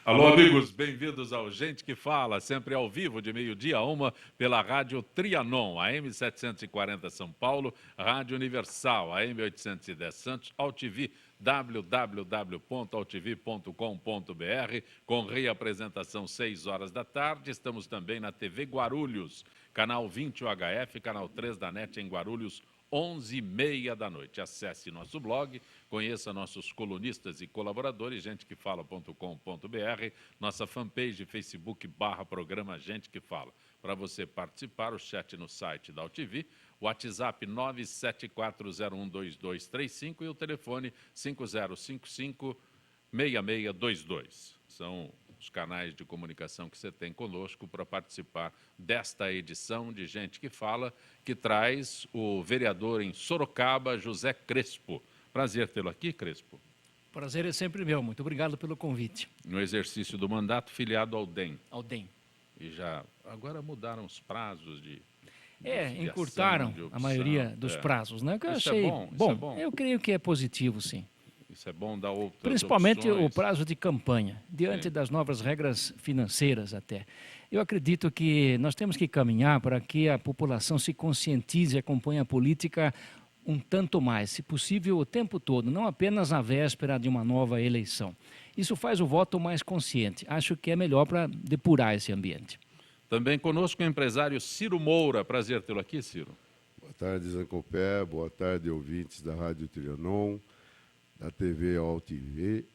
Alô, amigos, bem-vindos ao Gente que Fala, sempre ao vivo, de meio-dia a 1, pela Rádio Trianon, AM 740 São Paulo, Rádio Universal, AM 810 Santos, AltV, www.altv.com.br, com reapresentação 6 horas da tarde. Estamos também na TV Guarulhos, canal 20 UHF, canal 3 da NET em Guarulhos, 11h30 da noite. Acesse nosso blog, conheça nossos colunistas e colaboradores, gentequefala.com.br, nossa fanpage Facebook /programa Gente que Fala. Para você participar, o chat no site da AltV, WhatsApp 974012235 e o telefone 5055-6622. São os canais de comunicação que você tem conosco para participar desta edição de Gente que Fala, que traz o vereador em Sorocaba, José Crespo. Prazer tê-lo aqui, Crespo. Prazer é sempre meu. Muito obrigado pelo convite. No exercício do mandato, filiado ao DEM. Ao DEM. E já agora mudaram os prazos de encurtaram a maioria dos prazos, né? Que eu achei bom, isso é bom. Eu creio que é positivo, sim. Isso é bom dar outras Principalmente opções. O prazo de campanha, diante das novas regras financeiras até. Eu acredito que nós temos que caminhar para que a população se conscientize e acompanhe a política um tanto mais, se possível o tempo todo, não apenas na véspera de uma nova eleição. Isso faz o voto mais consciente. Acho que é melhor para depurar esse ambiente. Também conosco o empresário Ciro Moura. Prazer tê-lo aqui, Ciro. Boa tarde, Zancopé. Boa tarde, ouvintes da Rádio Trianon, da TV AltV.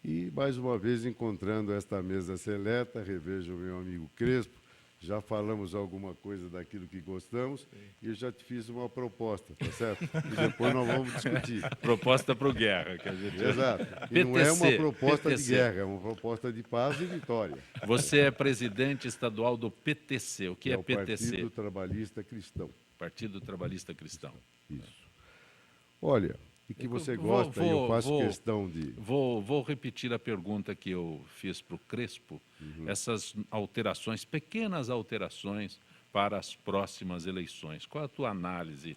E, mais uma vez, encontrando esta mesa seleta, revejo o meu amigo Crespo. Já falamos alguma coisa daquilo que gostamos e eu já te fiz uma proposta, tá certo? E depois nós vamos discutir. Proposta para o Guerra. Que a gente... Exato. E não é uma proposta de guerra, é uma proposta de paz e vitória. Você é presidente estadual do PTC. O que é PTC? Partido Trabalhista Cristão. Partido Trabalhista Cristão. Isso. Olha, e que você gosta, e eu faço questão de... Vou repetir a pergunta que eu fiz para o Crespo. Essas alterações, pequenas alterações para as próximas eleições. Qual a tua análise?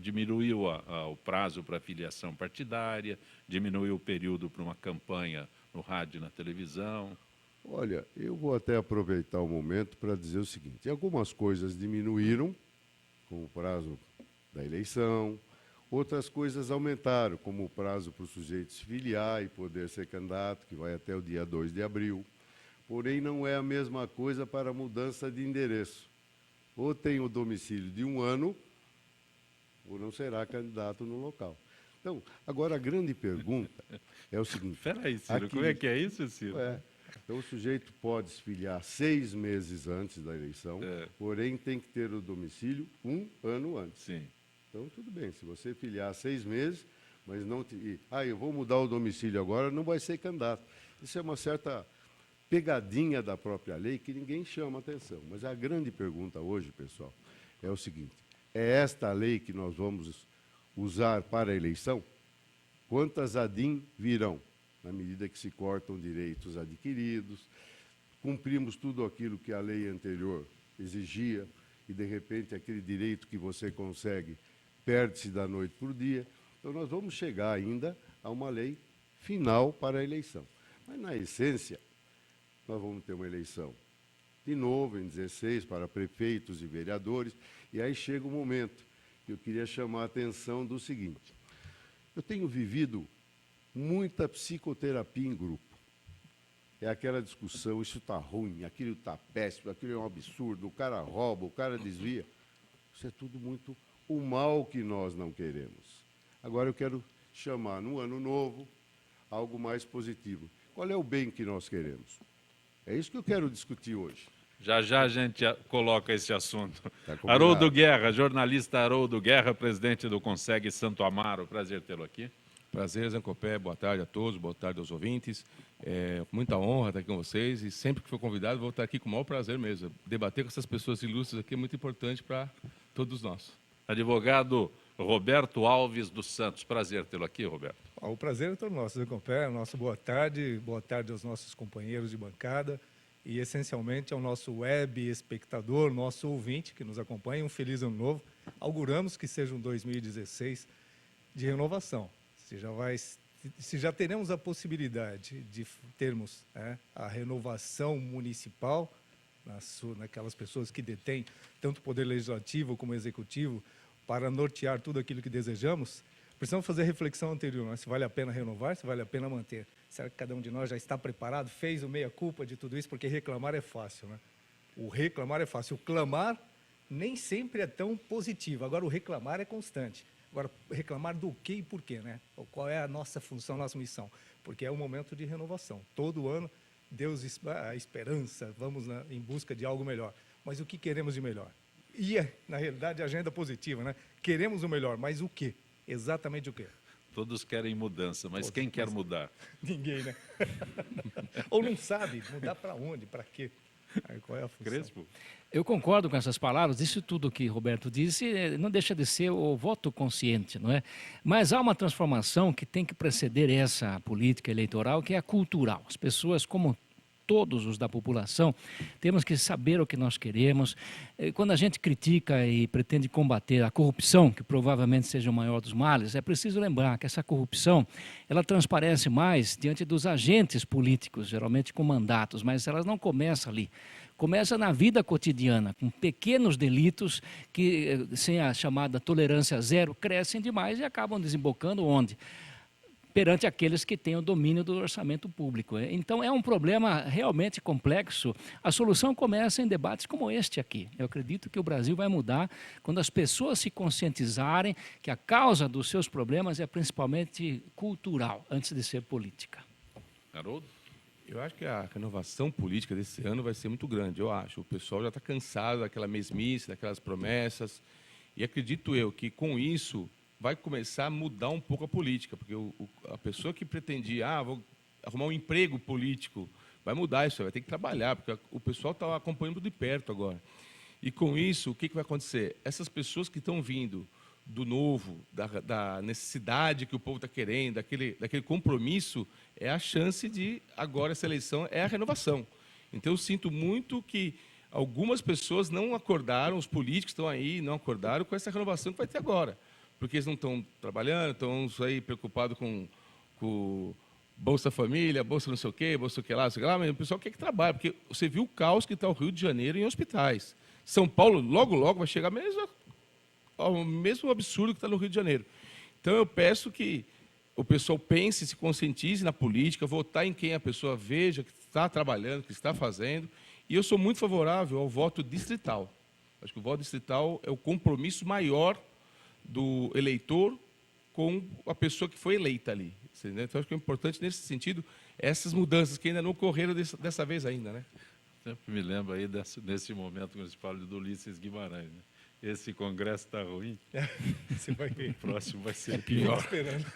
Diminuiu o prazo para filiação partidária, diminuiu o período para uma campanha no rádio e na televisão? Olha, eu vou até aproveitar o momento para dizer o seguinte. Algumas coisas diminuíram com o prazo da eleição, outras coisas aumentaram, como o prazo para o sujeito se filiar e poder ser candidato, que vai até o dia 2 de abril. Porém, não é a mesma coisa para a mudança de endereço. Ou tem o domicílio de 1 ano, ou não será candidato no local. Então, agora a grande pergunta é o seguinte... Espera aí, Ciro, como é que é isso, Ciro? Então, o sujeito pode se filiar 6 meses antes da eleição, porém tem que ter o domicílio 1 ano antes. Sim. Então, tudo bem, se você filiar 6 meses, mas não... eu vou mudar o domicílio agora, não vai ser candidato. Isso é uma certa pegadinha da própria lei que ninguém chama atenção. Mas a grande pergunta hoje, pessoal, é o seguinte: é esta lei que nós vamos usar para a eleição? Quantas ADIM virão, na medida que se cortam direitos adquiridos? Cumprimos tudo aquilo que a lei anterior exigia e, de repente, aquele direito que você consegue perde-se da noite para o dia. Então, nós vamos chegar ainda a uma lei final para a eleição. Mas, na essência, nós vamos ter uma eleição de novo, em 16, para prefeitos e vereadores, e aí chega o momento que eu queria chamar a atenção do seguinte. Eu tenho vivido muita psicoterapia em grupo. É aquela discussão, isso está ruim, aquilo está péssimo, aquilo é um absurdo, o cara rouba, o cara desvia. Isso é tudo muito o mal que nós não queremos. Agora eu quero chamar, no ano novo, algo mais positivo. Qual é o bem que nós queremos? É isso que eu quero discutir hoje. Já a gente coloca esse assunto. Tá, Haroldo Guerra, jornalista Haroldo Guerra, presidente do Consegue Santo Amaro. Prazer tê-lo aqui. Prazer, Zancopé. Boa tarde a todos, boa tarde aos ouvintes. Muita honra estar aqui com vocês e sempre que for convidado vou estar aqui com o maior prazer mesmo. Debater com essas pessoas ilustres aqui é muito importante para todos nós. Advogado Roberto Alves dos Santos. Prazer tê-lo aqui, Roberto. O prazer é todo nosso, Zancopé. Nosso boa tarde aos nossos companheiros de bancada e, essencialmente, ao nosso web espectador, nosso ouvinte que nos acompanha. Um feliz ano novo. Auguramos que seja um 2016 de renovação. Você já vai se já teremos a possibilidade de termos a renovação municipal, naquelas pessoas que detêm tanto o poder legislativo como o executivo, para nortear tudo aquilo que desejamos, precisamos fazer a reflexão anterior, né? Se vale a pena renovar, se vale a pena manter. Será que cada um de nós já está preparado, fez o meia-culpa de tudo isso? Porque reclamar é fácil, né? O reclamar é fácil. O clamar nem sempre é tão positivo. Agora, o reclamar é constante. Agora, reclamar do quê e por quê, né? Qual é a nossa função, a nossa missão? Porque é um momento de renovação. Todo ano, Deus, a esperança, vamos em busca de algo melhor. Mas o que queremos de melhor? E, na realidade, a agenda positiva, né? Queremos o melhor, mas o quê? Exatamente o quê? Todos querem mudança, mas Todos, quem quer mudar? Ninguém, né? Ou não sabe mudar para onde, para quê? Aí, qual é a função? Crespo? Eu concordo com essas palavras, isso tudo que Roberto disse não deixa de ser o voto consciente, não é? Mas há uma transformação que tem que preceder essa política eleitoral, que é a cultural. As pessoas, como todos os da população, temos que saber o que nós queremos. Quando a gente critica e pretende combater a corrupção, que provavelmente seja o maior dos males, é preciso lembrar que essa corrupção, ela transparece mais diante dos agentes políticos, geralmente com mandatos, mas ela não começa ali. Começa na vida cotidiana, com pequenos delitos que, sem a chamada tolerância zero, crescem demais e acabam desembocando onde? Perante aqueles que têm o domínio do orçamento público. Então, é um problema realmente complexo. A solução começa em debates como este aqui. Eu acredito que o Brasil vai mudar quando as pessoas se conscientizarem que a causa dos seus problemas é principalmente cultural, antes de ser política. Haroldo? Eu acho que a renovação política desse ano vai ser muito grande, eu acho. O pessoal já está cansado daquela mesmice, daquelas promessas. E acredito eu que, com isso, vai começar a mudar um pouco a política, porque a pessoa que pretendia, vou arrumar um emprego político, vai mudar isso, vai ter que trabalhar, porque o pessoal está acompanhando de perto agora. E com isso, o que vai acontecer? Essas pessoas que estão vindo do novo, da necessidade que o povo está querendo, daquele compromisso, é a chance de, agora, essa eleição é a renovação. Então, eu sinto muito que algumas pessoas não acordaram, os políticos estão aí, não acordaram com essa renovação que vai ter agora. Porque eles não estão trabalhando, estão aí preocupados com Bolsa Família, Bolsa não sei o quê, Bolsa o que lá, mas o pessoal quer que trabalhe, porque você viu o caos que está o Rio de Janeiro em hospitais. São Paulo, logo, logo, vai chegar ao mesmo absurdo que está no Rio de Janeiro. Então, eu peço que o pessoal pense, se conscientize na política, votar em quem a pessoa veja que está trabalhando, que está fazendo. E eu sou muito favorável ao voto distrital. Acho que o voto distrital é o compromisso maior do eleitor com a pessoa que foi eleita ali. Então, acho que é importante, nesse sentido, essas mudanças que ainda não ocorreram dessa vez ainda, né? Sempre me lembro aí desse momento que se fala do Ulisses Guimarães, né? Esse congresso está ruim, Você vai ver. o próximo vai ser pior, Esperando.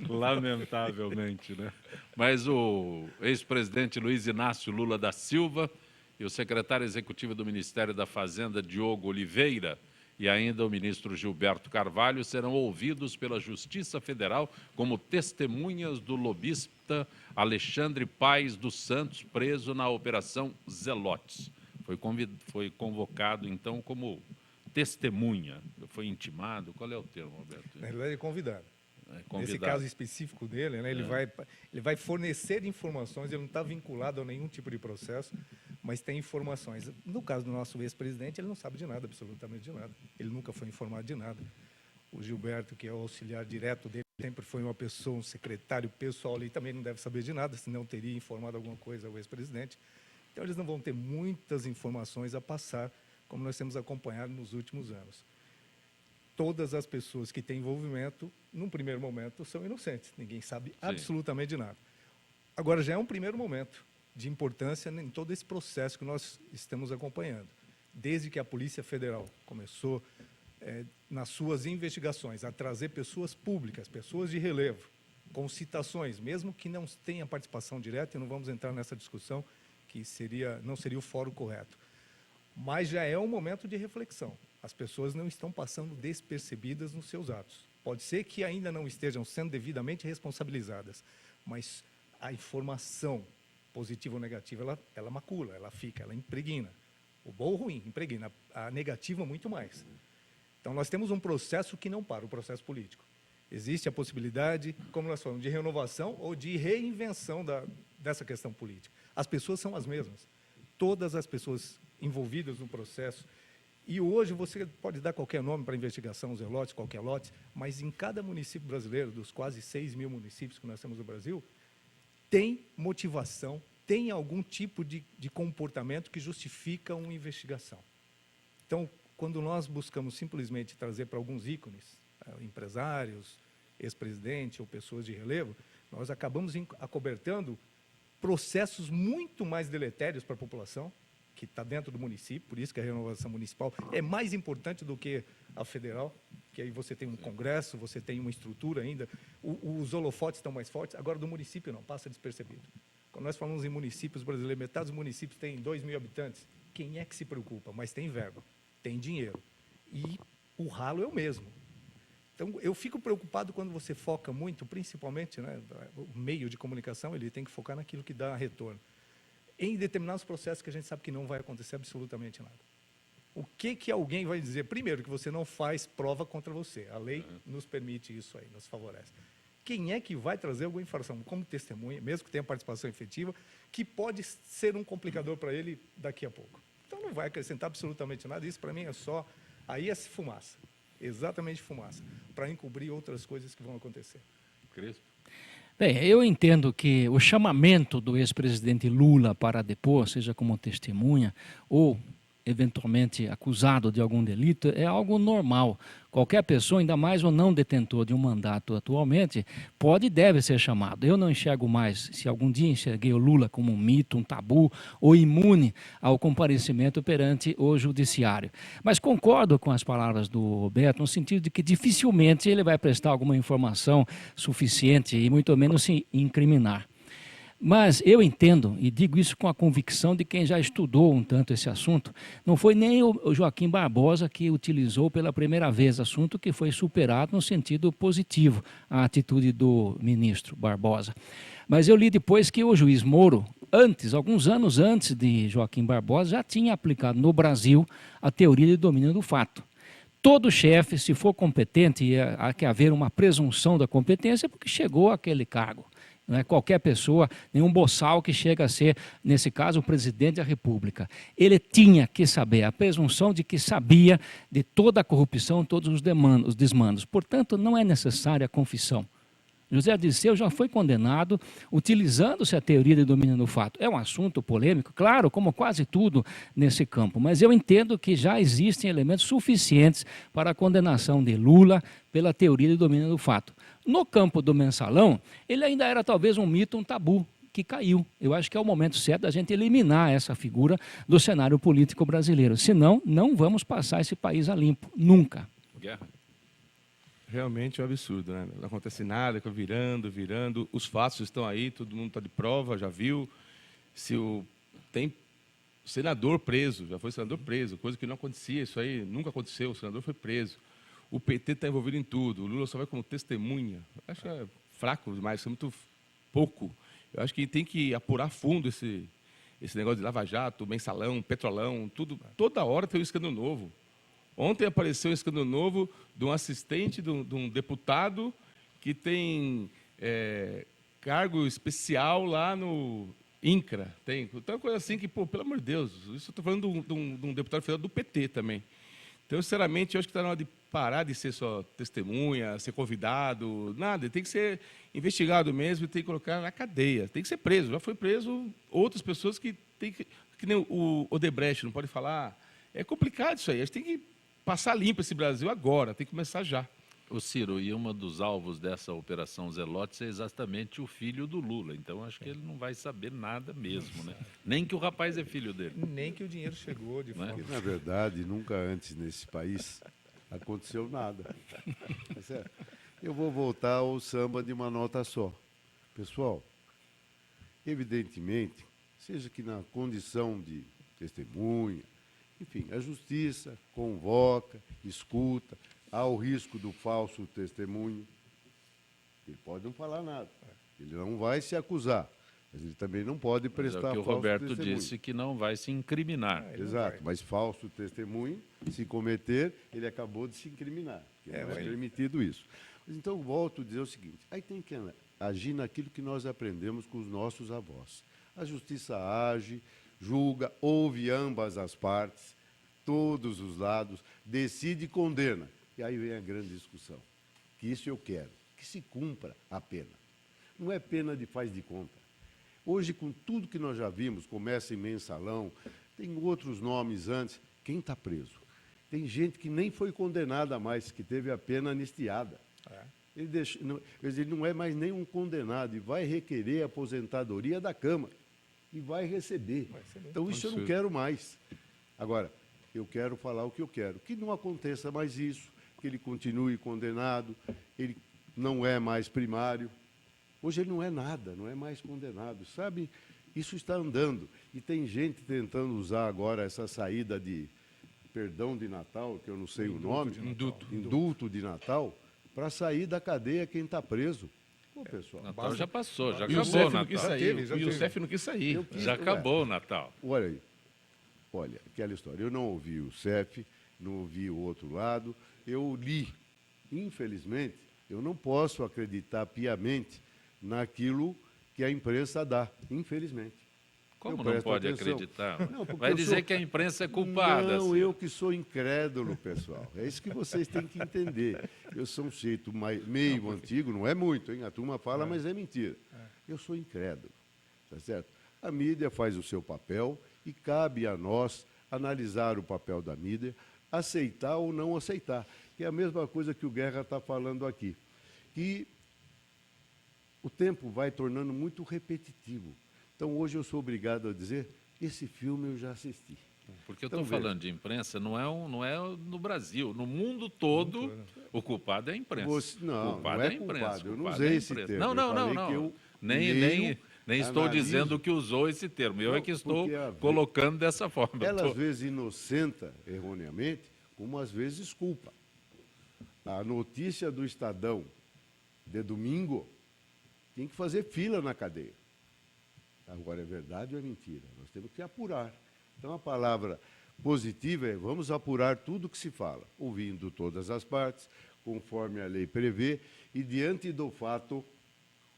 lamentavelmente, né? Mas o ex-presidente Luiz Inácio Lula da Silva e o secretário executivo do Ministério da Fazenda, Diogo Oliveira, e ainda o ministro Gilberto Carvalho serão ouvidos pela Justiça Federal como testemunhas do lobista Alexandre Paes dos Santos, preso na Operação Zelotes. Foi convocado, então, como testemunha. Foi intimado? Qual é o termo, Roberto? Na realidade, é convidado. Convidado. Nesse caso específico dele, né, ele vai fornecer informações, ele não está vinculado a nenhum tipo de processo, mas tem informações. No caso do nosso ex-presidente, ele não sabe de nada, absolutamente de nada. Ele nunca foi informado de nada. O Gilberto, que é o auxiliar direto dele, sempre foi uma pessoa, um secretário pessoal ali, também não deve saber de nada, senão teria informado alguma coisa ao ex-presidente. Então, eles não vão ter muitas informações a passar, como nós temos acompanhado nos últimos anos. Todas as pessoas que têm envolvimento, num primeiro momento, são inocentes. Ninguém sabe absolutamente de nada. Agora, já é um primeiro momento de importância em todo esse processo que nós estamos acompanhando. Desde que a Polícia Federal começou, nas suas investigações, a trazer pessoas públicas, pessoas de relevo, com citações, mesmo que não tenha participação direta, e não vamos entrar nessa discussão, que não seria o fórum correto. Mas já é um momento de reflexão. As pessoas não estão passando despercebidas nos seus atos. Pode ser que ainda não estejam sendo devidamente responsabilizadas, mas a informação, positiva ou negativa, ela macula, ela fica, ela impregna. O bom ou ruim, impregna. A negativa, muito mais. Então, nós temos um processo que não para, o processo político. Existe a possibilidade, como nós falamos, de renovação ou de reinvenção dessa questão política. As pessoas são as mesmas. Todas as pessoas envolvidas no processo. E hoje você pode dar qualquer nome para a investigação, Zelotes, qualquer lote, mas em cada município brasileiro, dos quase 6 mil municípios que nós temos no Brasil, tem motivação, tem algum tipo de comportamento que justifica uma investigação. Então, quando nós buscamos simplesmente trazer para alguns ícones, empresários, ex-presidente ou pessoas de relevo, nós acabamos acobertando processos muito mais deletérios para a população, que está dentro do município, por isso que a renovação municipal é mais importante do que a federal, que aí você tem um congresso, você tem uma estrutura ainda, os holofotes estão mais fortes, agora do município não, passa despercebido. Quando nós falamos em municípios brasileiros, metade dos municípios tem 2 mil habitantes, quem é que se preocupa? Mas tem verba, tem dinheiro, e o ralo é o mesmo. Então, eu fico preocupado quando você foca muito, principalmente, né, o meio de comunicação, ele tem que focar naquilo que dá retorno. Em determinados processos que a gente sabe que não vai acontecer absolutamente nada. O que alguém vai dizer? Primeiro, que você não faz prova contra você. A lei nos permite isso aí, nos favorece. Quem é que vai trazer alguma informação como testemunha, mesmo que tenha participação efetiva, que pode ser um complicador para ele daqui a pouco? Então, não vai acrescentar absolutamente nada. Isso, para mim, é só... Aí é fumaça. Exatamente fumaça. Para encobrir outras coisas que vão acontecer. Crespo. Bem, eu entendo que o chamamento do ex-presidente Lula para depor, seja como testemunha ou eventualmente acusado de algum delito, é algo normal. Qualquer pessoa, ainda mais o não detentor de um mandato atualmente, pode e deve ser chamado. Eu não enxergo mais, se algum dia enxerguei o Lula como um mito, um tabu ou imune ao comparecimento perante o judiciário. Mas concordo com as palavras do Roberto, no sentido de que dificilmente ele vai prestar alguma informação suficiente e muito menos se incriminar. Mas eu entendo, e digo isso com a convicção de quem já estudou um tanto esse assunto, não foi nem o Joaquim Barbosa que utilizou pela primeira vez assunto que foi superado no sentido positivo, a atitude do ministro Barbosa. Mas eu li depois que o juiz Moro, alguns anos antes de Joaquim Barbosa, já tinha aplicado no Brasil a teoria de domínio do fato. Todo chefe, se for competente, há que haver uma presunção da competência porque chegou àquele cargo. Não é qualquer pessoa, nenhum boçal que chega a ser, nesse caso, o presidente da República. Ele tinha que saber, a presunção de que sabia de toda a corrupção, todos os desmandos. Portanto, não é necessária a confissão. José Dirceu já foi condenado utilizando-se a teoria de domínio do fato. É um assunto polêmico, claro, como quase tudo nesse campo, mas eu entendo que já existem elementos suficientes para a condenação de Lula pela teoria de domínio do fato. No campo do mensalão, ele ainda era talvez um mito, um tabu, que caiu. Eu acho que é o momento certo da gente eliminar essa figura do cenário político brasileiro. Senão, não vamos passar esse país a limpo, nunca. Guerra. Realmente é um absurdo, né? Não acontece nada, fica virando. Os fatos estão aí, todo mundo está de prova, já viu. Tem senador preso, já foi senador preso, coisa que não acontecia, isso aí nunca aconteceu, o senador foi preso. O PT está envolvido em tudo, o Lula só vai como testemunha. Eu acho que é fraco demais, isso é muito pouco. Eu acho que tem que apurar fundo esse negócio de Lava Jato, mensalão, petrolão, tudo. Toda hora tem um escândalo novo. Ontem apareceu um escândalo novo de um assistente de um deputado que tem cargo especial lá no INCRA. Tem uma coisa assim que, pô, pelo amor de Deus, isso eu estou falando de um deputado federal do PT também. Então, sinceramente, eu acho que está na hora de parar de ser só testemunha, ser convidado, nada. Ele tem que ser investigado mesmo e tem que colocar na cadeia. Tem que ser preso. Já foi preso outras pessoas que nem o Odebrecht, não pode falar. É complicado isso aí. A gente tem que passar limpo esse Brasil agora, tem que começar já. O Ciro, e um dos alvos dessa operação Zelotes é exatamente o filho do Lula. Então, acho que ele não vai saber nada mesmo, né? Nem que o rapaz é filho dele. Nem que o dinheiro chegou de fora. Na verdade, nunca antes nesse país aconteceu nada. É sério. Eu vou voltar ao samba de uma nota só. Pessoal, evidentemente, seja que na condição de testemunha, enfim, a justiça convoca, escuta, há o risco do falso testemunho. Ele pode não falar nada, ele não vai se acusar, mas ele também não pode prestar falso testemunho. É o que o Roberto disse, que não vai se incriminar. Exato, mas falso testemunho, se cometer, ele acabou de se incriminar, porque não é permitido isso. Então, eu volto a dizer o seguinte, aí tem que agir naquilo que nós aprendemos com os nossos avós. A justiça age, julga, ouve ambas as partes, todos os lados, decide e condena. E aí vem a grande discussão, que isso eu quero, que se cumpra a pena. Não é pena de faz de conta. Hoje, com tudo que nós já vimos, começa em mensalão, tem outros nomes antes, quem está preso? Tem gente que nem foi condenada mais, que teve a pena anistiada. Ele não é mais nenhum condenado e vai requerer a aposentadoria da Câmara e vai receber. Então, isso eu não quero mais. Agora, eu quero falar o que eu quero. Que não aconteça mais isso, que ele continue condenado, ele não é mais primário. Hoje ele não é nada, não é mais condenado. Sabe, isso está andando. E tem gente tentando usar agora essa saída de perdão de Natal, que eu não sei o nome, indulto de Natal, para sair da cadeia quem está preso. Pô, pessoal. Natal já passou, já E o acabou o CEF não Natal. quis sair. E o CEF não quis sair. Já acabou o Natal. Olha aí. Olha, aquela história. Eu não ouvi o CEF, não ouvi o outro lado. Eu li. Infelizmente, eu não posso acreditar piamente naquilo que a imprensa dá. Infelizmente. Como Eu não presto pode atenção. acreditar? Não, porque Vai eu dizer sou- que a imprensa é culpada. Não, assim. eu que sou incrédulo, pessoal. É isso que vocês têm que entender. Eu sou um jeito meio antigo, não é muito, hein? A turma fala, mas é mentira. Eu sou incrédulo, tá certo? A mídia faz o seu papel e cabe a nós analisar o papel da mídia, aceitar ou não aceitar, que é a mesma coisa que o Guerra está falando aqui, que o tempo vai tornando muito repetitivo. Então, hoje eu sou obrigado a dizer, esse filme eu já assisti. Porque eu Então, estou veja. falando de imprensa, não é no Brasil. No mundo todo, o culpado é a imprensa. Não, culpado não é a imprensa. culpado. Eu não culpado usei é a esse imprensa. termo. Não, não, Eu não, falei não. que eu Nem leio, estou analiso. dizendo que usou esse termo. Eu Não, é que estou porque a- colocando dessa forma. Ela, Tô- às vezes, inocenta, erroneamente, como às vezes culpa. A notícia do Estadão de domingo tem que fazer fila na cadeia. Agora, é verdade ou é mentira? Nós temos que apurar. Então, a palavra positiva é vamos apurar tudo que se fala, ouvindo todas as partes, conforme a lei prevê, e diante do fato,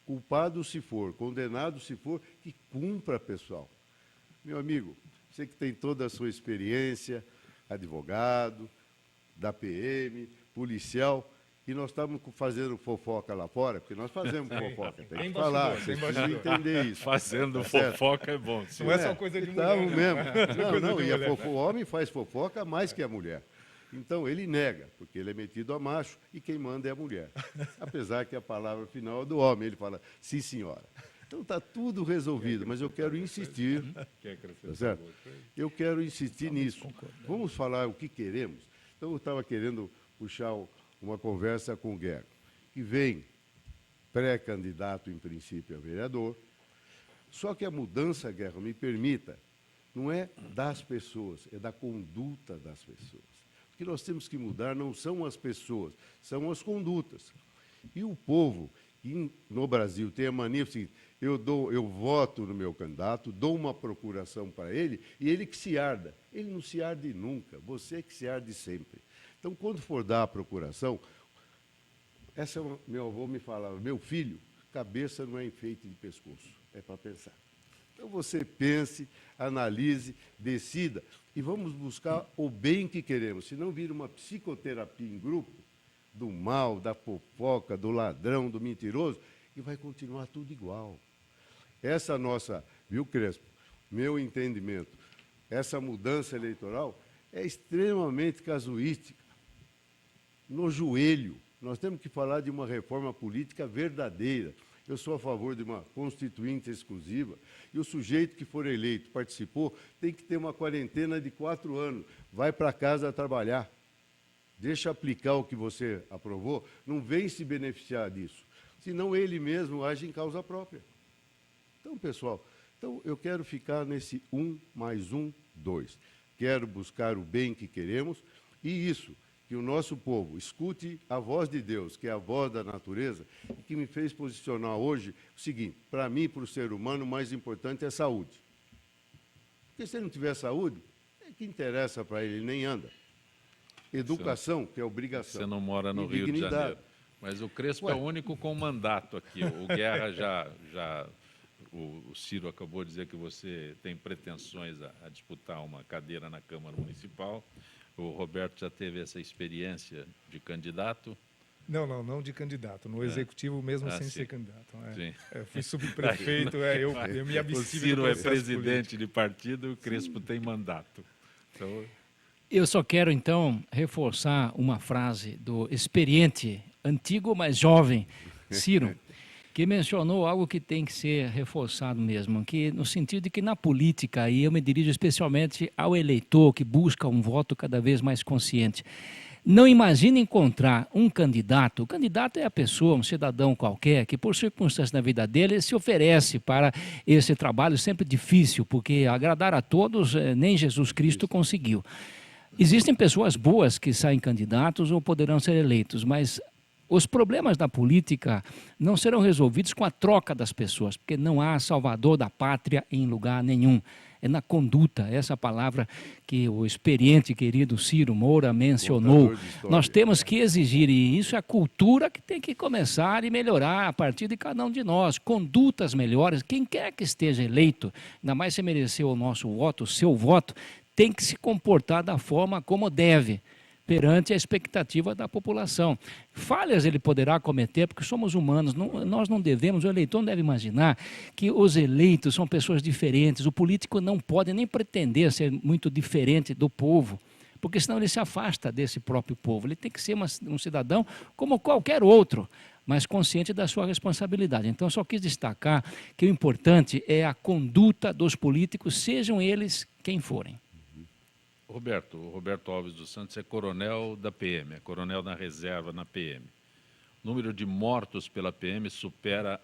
culpado se for, condenado se for, que cumpra, pessoal. Meu amigo, você que tem toda a sua experiência, advogado, da PM, policial, e nós estamos fazendo fofoca lá fora, porque nós fazemos fofoca, tem Tem que falar, bastidor, vocês tem precisam bastidor. entender isso. Fazendo Tá certo? fofoca é bom. sim. Não é só coisa de mulher. Estavam não. mesmo. Não, Coisa não, de e a mulher. o homem faz fofoca mais que a mulher. Então, ele nega, porque ele é metido a macho e quem manda é a mulher. Apesar que a palavra final é do homem, ele fala, sim, senhora. Então, está tudo resolvido, mas eu quero insistir, tá certo? Eu quero insistir nisso. Vamos falar o que queremos. Então, eu estava querendo puxar uma conversa com o Guerra, que vem pré-candidato, em princípio, a vereador. Só que a mudança, Guerra, me permita, não é das pessoas, é da conduta das pessoas. O que nós temos que mudar não são as pessoas, são as condutas. E o povo, que no Brasil tem a mania seguinte, eu voto no meu candidato, dou uma procuração para ele, e ele que se arda. Ele não se arde nunca, você que se arde sempre. Então, quando for dar a procuração, meu avô me falava, meu filho, cabeça não é enfeite de pescoço, é para pensar. Então, você pense, analise, decida, e vamos buscar o bem que queremos. Senão vira uma psicoterapia em grupo, do mal, da fofoca, do ladrão, do mentiroso, e vai continuar tudo igual. Essa nossa, viu, Crespo, meu entendimento, essa mudança eleitoral é extremamente casuística, no joelho. Nós temos que falar de uma reforma política verdadeira. Eu sou a favor de uma constituinte exclusiva e o sujeito que for eleito, participou, tem que ter uma quarentena de 4 anos. Vai para casa trabalhar. Deixa aplicar o que você aprovou, não vem se beneficiar disso. Senão ele mesmo age em causa própria. Então, pessoal, eu quero ficar nesse 1 mais 1, 2. Quero buscar o bem que queremos e isso, que o nosso povo escute a voz de Deus, que é a voz da natureza, e que me fez posicionar hoje o seguinte, para mim, para o ser humano, o mais importante é a saúde. Porque se ele não tiver saúde, é que interessa para ele, ele nem anda. Educação, que é obrigação. Você não mora no E Rio de dignidade. Janeiro. Mas o Crespo é o único com mandato aqui. O Guerra o Ciro acabou de dizer que você tem pretensões a disputar uma cadeira na Câmara Municipal. O Roberto já teve essa experiência de candidato. Não de candidato. No executivo mesmo sem sim. ser candidato. Sim. Eu fui subprefeito, eu me O abstive do Ciro é processo presidente político. de partido, o Crespo tem mandato. Então, Eu só quero, então, reforçar uma frase do experiente, antigo, mas jovem, Ciro, que mencionou algo que tem que ser reforçado mesmo, que no sentido de que na política, e eu me dirijo especialmente ao eleitor que busca um voto cada vez mais consciente, não imagine encontrar um candidato. O candidato é a pessoa, um cidadão qualquer, que por circunstâncias na vida dele se oferece para esse trabalho sempre difícil, porque agradar a todos nem Jesus Cristo conseguiu. Existem pessoas boas que saem candidatos ou poderão ser eleitos, mas os problemas da política não serão resolvidos com a troca das pessoas, porque não há salvador da pátria em lugar nenhum. É na conduta, essa palavra que o experiente querido Ciro Moura mencionou. Nós temos que exigir, e isso é a cultura que tem que começar e melhorar a partir de cada um de nós. Condutas melhores, quem quer que esteja eleito, ainda mais se mereceu o nosso voto, o seu voto, tem que se comportar da forma como deve, perante a expectativa da população. Falhas ele poderá cometer, porque somos humanos, nós não devemos, o eleitor não deve imaginar que os eleitos são pessoas diferentes, o político não pode nem pretender ser muito diferente do povo, porque senão ele se afasta desse próprio povo. Ele tem que ser um cidadão como qualquer outro, mas consciente da sua responsabilidade. Então, só quis destacar que o importante é a conduta dos políticos, sejam eles quem forem. o Roberto Alves dos Santos é coronel da PM, é coronel na reserva na PM. O número de mortos pela PM supera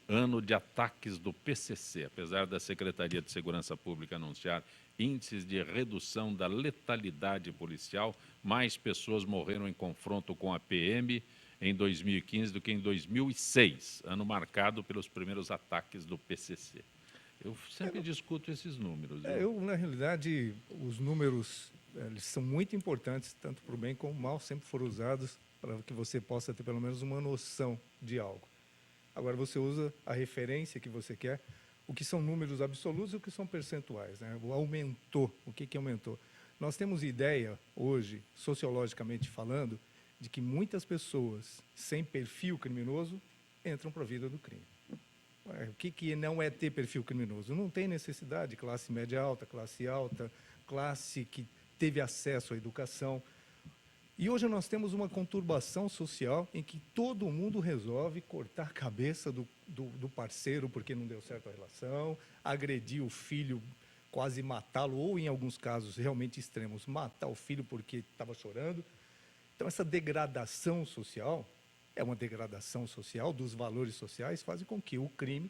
ano de ataques do PCC, apesar da Secretaria de Segurança Pública anunciar índices de redução da letalidade policial, mais pessoas morreram em confronto com a PM em 2015 do que em 2006, ano marcado pelos primeiros ataques do PCC. Eu sempre discuto esses números. Na realidade, os números eles são muito importantes, tanto para o bem como para o mal, sempre foram usados para que você possa ter pelo menos uma noção de algo. Agora, você usa a referência que você quer, o que são números absolutos e o que são percentuais. Né? Aumentou, o que aumentou? Nós temos ideia, hoje, sociologicamente falando, de que muitas pessoas sem perfil criminoso entram para a vida do crime. O que não é ter perfil criminoso? Não tem necessidade, classe média alta, classe que teve acesso à educação. E hoje nós temos uma conturbação social em que todo mundo resolve cortar a cabeça do parceiro porque não deu certo a relação, agredir o filho, quase matá-lo, ou em alguns casos realmente extremos, matar o filho porque estava chorando. Então essa degradação social é uma degradação social dos valores sociais, faz com que o crime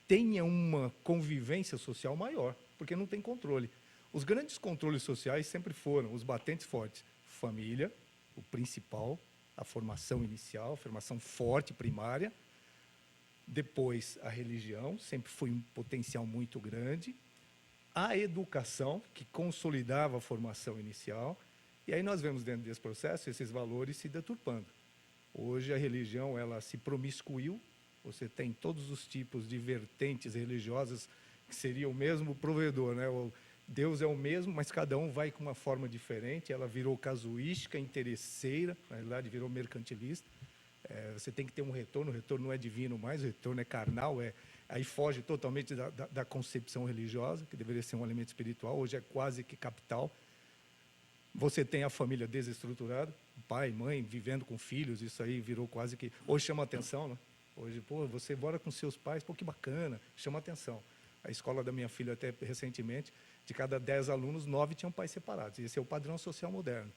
tenha uma convivência social maior, porque não tem controle. Os grandes controles sociais sempre foram os batentes fortes. Família, o principal, a formação inicial, a formação forte, primária. Depois, a religião, sempre foi um potencial muito grande. A educação, que consolidava a formação inicial. E aí nós vemos dentro desse processo esses valores se deturpando. Hoje a religião ela se promiscuiu, você tem todos os tipos de vertentes religiosas que seria o mesmo provedor, né? Deus é o mesmo, mas cada um vai com uma forma diferente, ela virou casuística, interesseira, na realidade virou mercantilista. Você tem que ter um retorno, o retorno não é divino mais, o retorno é carnal, aí foge totalmente da concepção religiosa, que deveria ser um elemento espiritual, hoje é quase que capital. Você tem a família desestruturada, pai, mãe, vivendo com filhos, isso aí virou quase que... Hoje chama atenção, né? Hoje, você mora com seus pais, que bacana, chama atenção. A escola da minha filha, até recentemente, de cada 10 alunos, 9 tinham pais separados. Esse é o padrão social moderno,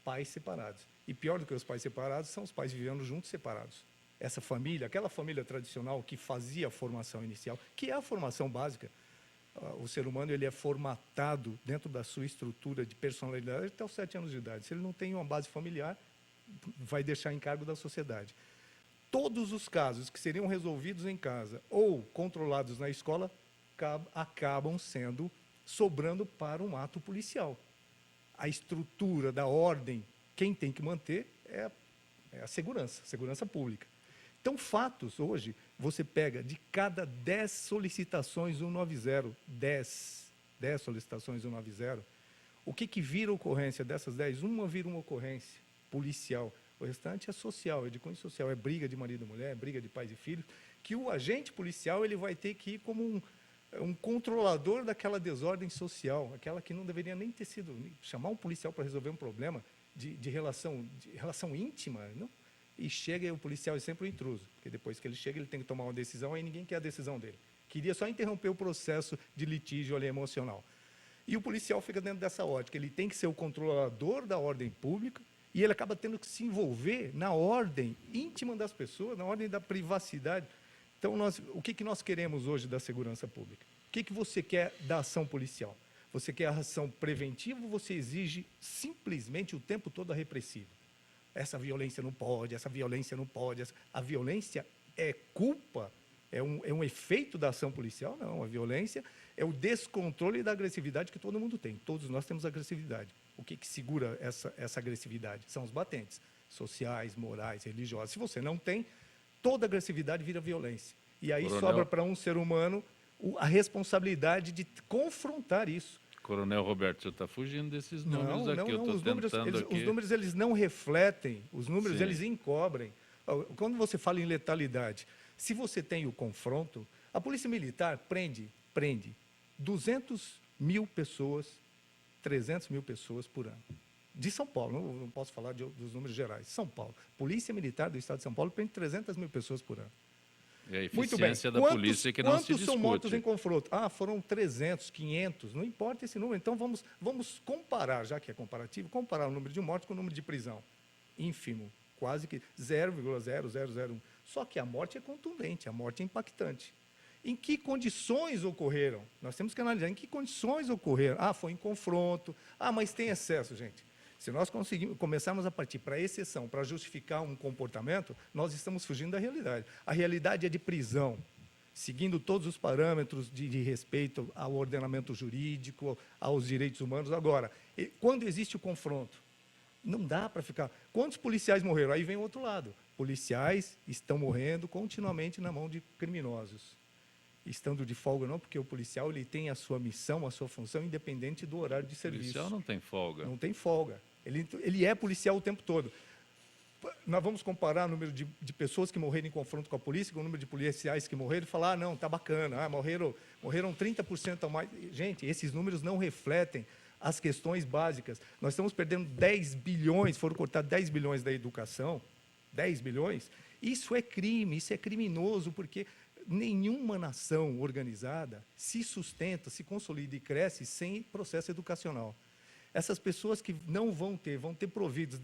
pais separados. E pior do que os pais separados, são os pais vivendo juntos separados. Essa família, aquela família tradicional que fazia a formação inicial, que é a formação básica, o ser humano ele é formatado dentro da sua estrutura de personalidade até os 7 anos de idade. Se ele não tem uma base familiar, vai deixar em cargo da sociedade. Todos os casos que seriam resolvidos em casa ou controlados na escola acabam sobrando para um ato policial. A estrutura da ordem, quem tem que manter é é a segurança pública. Então, fatos, hoje, você pega de cada 10 solicitações 190, 10 solicitações 190, o que vira ocorrência dessas 10? Uma vira uma ocorrência policial. O restante é social, é de cunho social, é briga de marido e mulher, é briga de pais e filhos, que o agente policial ele vai ter que ir como um controlador daquela desordem social, aquela que não deveria nem ter sido... Chamar um policial para resolver um problema de relação íntima, não? E chega e o policial é sempre o intruso, porque depois que ele chega ele tem que tomar uma decisão, aí ninguém quer a decisão dele. Queria só interromper o processo de litígio ali emocional. E o policial fica dentro dessa ótica, ele tem que ser o controlador da ordem pública, e ele acaba tendo que se envolver na ordem íntima das pessoas, na ordem da privacidade. Então, o que nós queremos hoje da segurança pública? O que você quer da ação policial? Você quer a ação preventiva ou você exige simplesmente o tempo todo a repressiva? Essa violência não pode, essa violência não pode. A violência é culpa, é um efeito da ação policial? Não, a violência é o descontrole da agressividade que todo mundo tem. Todos nós temos agressividade. O que segura essa agressividade? São os batentes sociais, morais, religiosos. Se você não tem, toda agressividade vira violência. E aí sobra para um ser humano a responsabilidade de confrontar isso. Coronel Roberto, você está fugindo desses números aqui. Eu estou tentando aqui. Os números eles não refletem, os números eles encobrem. Quando você fala em letalidade, se você tem o confronto, a Polícia Militar prende 200 mil pessoas, 300 mil pessoas por ano. De São Paulo, não posso falar dos números gerais. São Paulo. Polícia Militar do Estado de São Paulo prende 300 mil pessoas por ano. E a eficiência da polícia que não se discute. Quantos são mortos em confronto? Foram 300, 500, não importa esse número. Então, vamos comparar, já que é comparativo, comparar o número de mortes com o número de prisão. Ínfimo, quase que 0,0001. Só que a morte é contundente, a morte é impactante. Em que condições ocorreram? Nós temos que analisar em que condições ocorreram. Foi em confronto. Mas tem excesso, gente. Se nós começarmos a partir para a exceção, para justificar um comportamento, nós estamos fugindo da realidade. A realidade é de prisão, seguindo todos os parâmetros de respeito ao ordenamento jurídico, aos direitos humanos. Agora, quando existe o confronto, não dá para ficar... Quantos policiais morreram? Aí vem o outro lado. Policiais estão morrendo continuamente na mão de criminosos. Estando de folga não, porque o policial ele tem a sua missão, a sua função, independente do horário de serviço. O policial não tem folga. Não tem folga. Ele é policial o tempo todo. Nós vamos comparar o número de pessoas que morreram em confronto com a polícia com o número de policiais que morreram e falar, não, está bacana, morreram 30% a mais. Gente, esses números não refletem as questões básicas. Nós estamos perdendo 10 bilhões, foram cortados 10 bilhões da educação, 10 bilhões. Isso é crime, isso é criminoso, porque... Nenhuma nação organizada se sustenta, se consolida e cresce sem processo educacional. Essas pessoas que não vão ter providos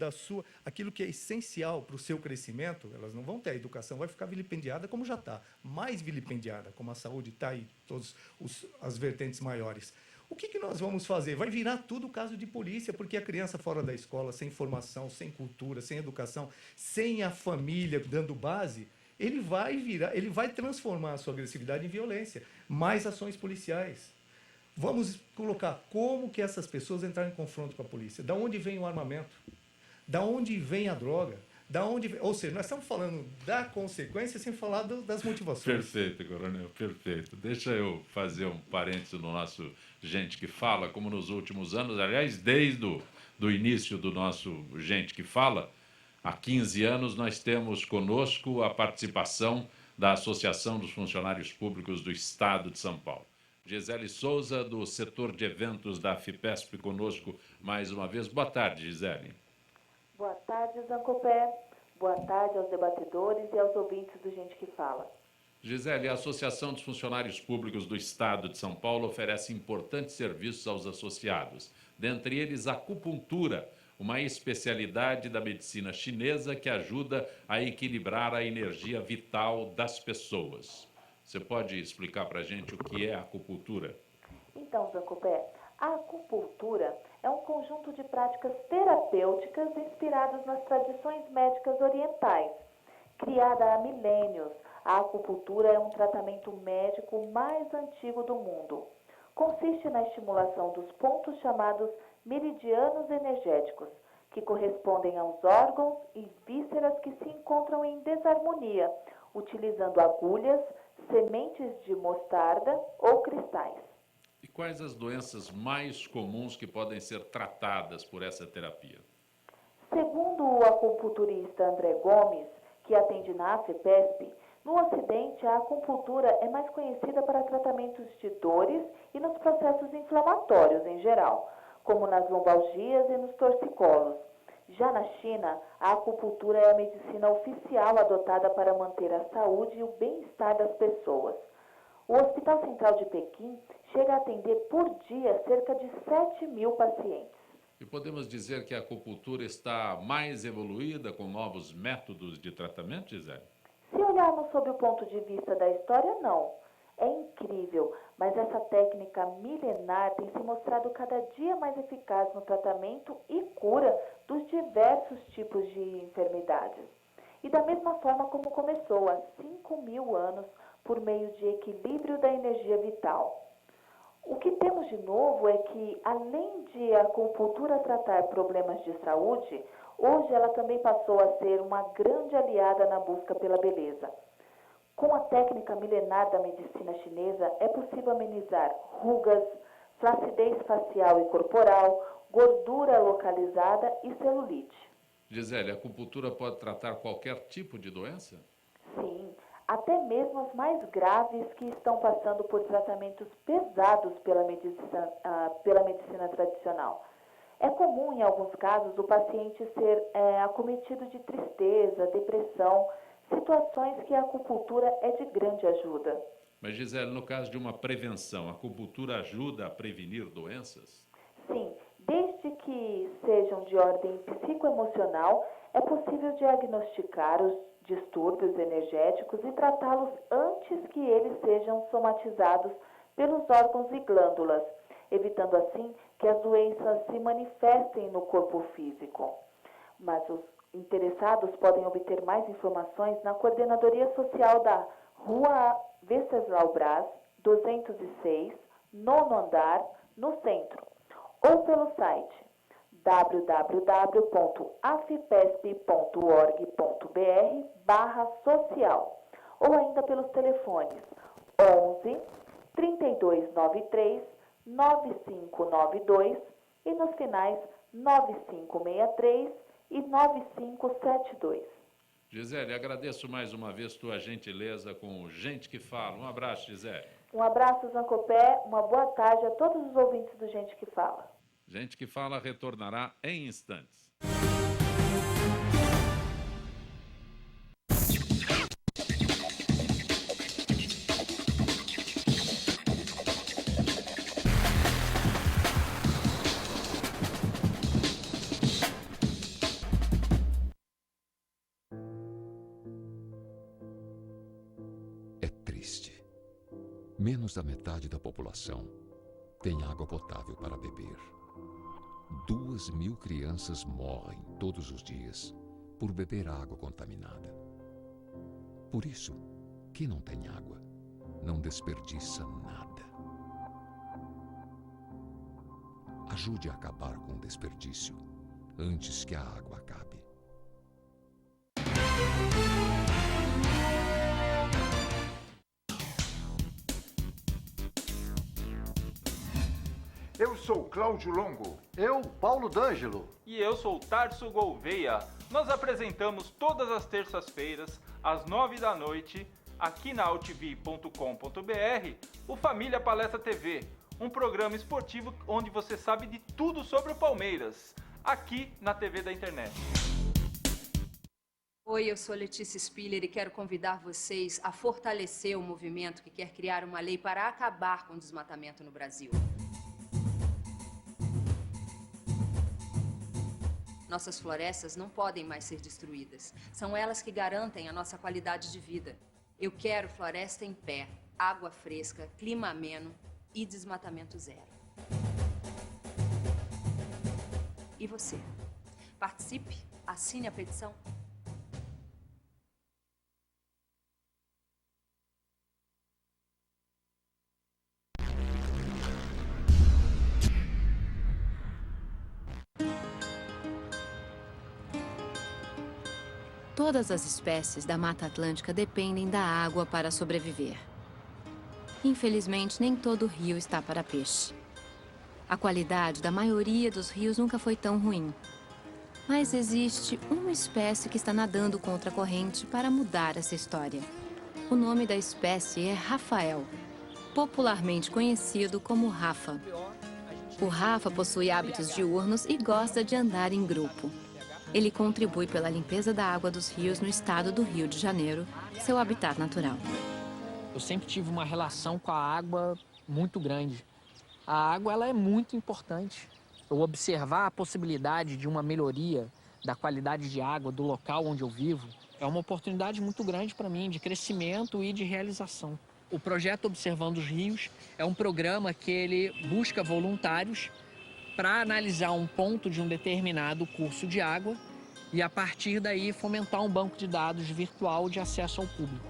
aquilo que é essencial para o seu crescimento, elas não vão ter. A educação vai ficar vilipendiada como já está, mais vilipendiada, como a saúde está e todas as vertentes maiores. O que nós vamos fazer? Vai virar tudo caso de polícia, porque a criança fora da escola, sem formação, sem cultura, sem educação, sem a família dando base... ele vai transformar a sua agressividade em violência, mais ações policiais. Vamos colocar como que essas pessoas entraram em confronto com a polícia. Da onde vem o armamento? Da onde vem a droga? Ou seja, nós estamos falando da consequência sem falar das motivações. Perfeito, Coronel, perfeito. Deixa eu fazer um parênteses no nosso Gente que Fala, como nos últimos anos, aliás, desde o início do nosso Gente que Fala, há 15 anos, nós temos conosco a participação da Associação dos Funcionários Públicos do Estado de São Paulo. Gisele Souza, do setor de eventos da FIPESP, conosco mais uma vez. Boa tarde, Gisele. Boa tarde, Zancopé. Boa tarde aos debatedores e aos ouvintes do Gente que Fala. Gisele, a Associação dos Funcionários Públicos do Estado de São Paulo oferece importantes serviços aos associados, dentre eles a acupuntura, uma especialidade da medicina chinesa que ajuda a equilibrar a energia vital das pessoas. Você pode explicar para a gente o que é a acupuntura? Então, Zancopé, a acupuntura é um conjunto de práticas terapêuticas inspiradas nas tradições médicas orientais. Criada há milênios, a acupuntura é um tratamento médico mais antigo do mundo. Consiste na estimulação dos pontos chamados meridianos energéticos, que correspondem aos órgãos e vísceras que se encontram em desarmonia, utilizando agulhas, sementes de mostarda ou cristais. E quais as doenças mais comuns que podem ser tratadas por essa terapia? Segundo o acupunturista André Gomes, que atende na AFEPESP, no Ocidente a acupuntura é mais conhecida para tratamentos de dores e nos processos inflamatórios em geral, como nas lombalgias e nos torcicolos. Já na China, a acupuntura é a medicina oficial adotada para manter a saúde e o bem-estar das pessoas. O Hospital Central de Pequim chega a atender por dia cerca de 7.000 pacientes. E podemos dizer que a acupuntura está mais evoluída com novos métodos de tratamento, Gisele? Se olharmos sob o ponto de vista da história, não. É incrível, mas essa técnica milenar tem se mostrado cada dia mais eficaz no tratamento e cura dos diversos tipos de enfermidades. E da mesma forma como começou há 5.000 anos, por meio de equilíbrio da energia vital. O que temos de novo é que, além de a acupuntura tratar problemas de saúde, hoje ela também passou a ser uma grande aliada na busca pela beleza. Com a técnica milenar da medicina chinesa, é possível amenizar rugas, flacidez facial e corporal, gordura localizada e celulite. Gisele, a acupuntura pode tratar qualquer tipo de doença? Sim, até mesmo as mais graves que estão passando por tratamentos pesados pela medicina tradicional. É comum, em alguns casos, o paciente ser acometido de tristeza, depressão, situações que a acupuntura é de grande ajuda. Mas, Gisele, no caso de uma prevenção, a acupuntura ajuda a prevenir doenças? Sim, desde que sejam de ordem psicoemocional, é possível diagnosticar os distúrbios energéticos e tratá-los antes que eles sejam somatizados pelos órgãos e glândulas, evitando assim que as doenças se manifestem no corpo físico. Mas os interessados podem obter mais informações na Coordenadoria Social da Rua Venceslau Braz, 206, nono andar, no centro, ou pelo site www.afipesp.org.br/social, ou ainda pelos telefones 11 3293 9592 e nos finais 9563 e 9572. Gisele, agradeço mais uma vez tua gentileza com o Gente que Fala. Um abraço, Gisele. Um abraço, Zancopé, uma boa tarde a todos os ouvintes do Gente que Fala. Gente que Fala retornará em instantes. É triste. Menos da metade da população tem água potável para beber. 2.000 crianças morrem todos os dias por beber água contaminada. Por isso, quem não tem água não desperdiça nada. Ajude a acabar com o desperdício antes que a água acabe. Eu sou Cláudio Longo. Eu, Paulo D'Angelo. E eu sou Tarso Gouveia. Nós apresentamos todas as terças-feiras, às 9 da noite, aqui na altv.com.br, o Família Palestra TV, um programa esportivo onde você sabe de tudo sobre o Palmeiras, aqui na TV da internet. Oi, eu sou Letícia Spiller e quero convidar vocês a fortalecer o movimento que quer criar uma lei para acabar com o desmatamento no Brasil. Nossas florestas não podem mais ser destruídas. São elas que garantem a nossa qualidade de vida. Eu quero floresta em pé, água fresca, clima ameno e desmatamento zero. E você? Participe, assine a petição. Todas as espécies da Mata Atlântica dependem da água para sobreviver. Infelizmente, nem todo rio está para peixe. A qualidade da maioria dos rios nunca foi tão ruim. Mas existe uma espécie que está nadando contra a corrente para mudar essa história. O nome da espécie é Rafael, popularmente conhecido como Rafa. O Rafa possui hábitos diurnos e gosta de andar em grupo. Ele contribui pela limpeza da água dos rios no estado do Rio de Janeiro, seu habitat natural. Eu sempre tive uma relação com a água muito grande. A água ela é muito importante. Eu observar a possibilidade de uma melhoria da qualidade de água do local onde eu vivo é uma oportunidade muito grande para mim de crescimento e de realização. O projeto Observando os Rios é um programa que ele busca voluntários para analisar um ponto de um determinado curso de água e, a partir daí, fomentar um banco de dados virtual de acesso ao público.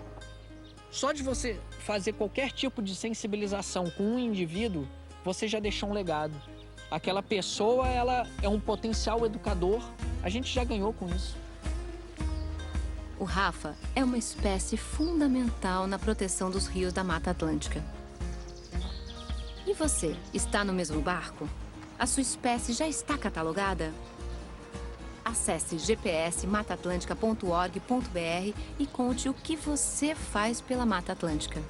Só de você fazer qualquer tipo de sensibilização com um indivíduo, você já deixou um legado. Aquela pessoa, ela é um potencial educador, a gente já ganhou com isso. O Rafa é uma espécie fundamental na proteção dos rios da Mata Atlântica. E você, está no mesmo barco? A sua espécie já está catalogada? Acesse gpsmataatlântica.org.br e conte o que você faz pela Mata Atlântica.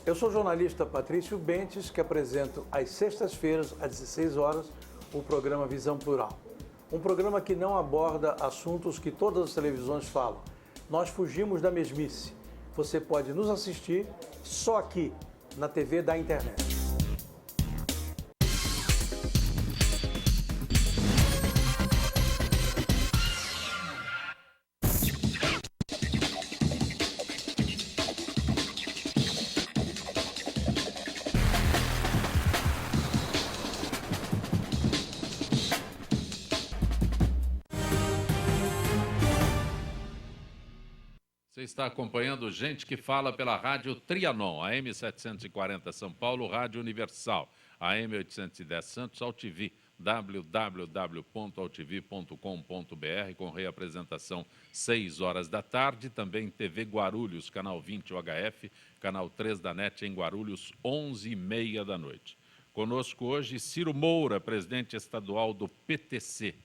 Eu sou o jornalista Patrício Bentes, que apresento às sextas-feiras, às 16 horas, o programa Visão Plural. Um programa que não aborda assuntos que todas as televisões falam. Nós fugimos da mesmice. Você pode nos assistir só aqui, na TV da internet. Você está acompanhando Gente que Fala pela Rádio Trianon, AM 740 São Paulo, Rádio Universal, AM 810 Santos, AltV, www.altv.com.br, com reapresentação 6 horas da tarde, também TV Guarulhos, canal 20 UHF, canal 3 da NET em Guarulhos, 11h30 da noite. Conosco hoje Ciro Moura, presidente estadual do PTC.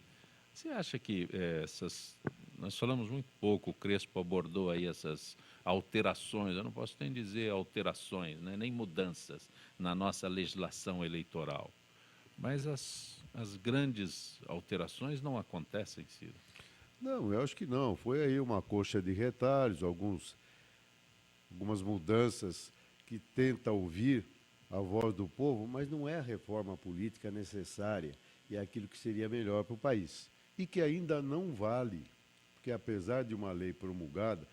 Você acha que nós falamos muito pouco, o Crespo abordou aí essas alterações, eu não posso nem dizer alterações, né, nem mudanças na nossa legislação eleitoral, mas as grandes alterações não acontecem, Ciro? Não, eu acho que não. Foi aí uma coxa de retalhos, algumas mudanças que tenta ouvir a voz do povo, mas não é a reforma política necessária e é aquilo que seria melhor para o país. E que ainda não vale, porque apesar de uma lei promulgada,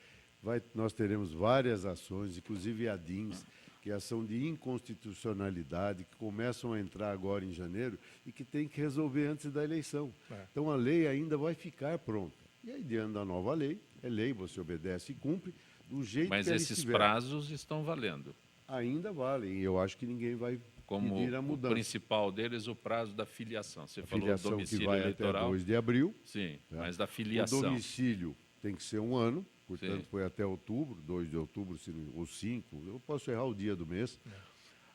nós teremos várias ações, inclusive ADINs, que é ação de inconstitucionalidade, que começam a entrar agora em janeiro e que tem que resolver antes da eleição. Então a lei ainda vai ficar pronta. E aí, diante da nova lei, é lei, você obedece e cumpre do jeito Mas que ela esses estiver. prazos estão valendo. Ainda valem, e eu acho que ninguém vai pedir a Como o mudança. principal deles, o prazo da filiação. Você falou Filiação domicílio que vai eleitoral. até 2 de abril. Sim, né? mas da filiação. O domicílio tem que ser 1 ano, portanto Sim. foi até outubro, 2 de outubro, ou 5, eu posso errar o dia do mês.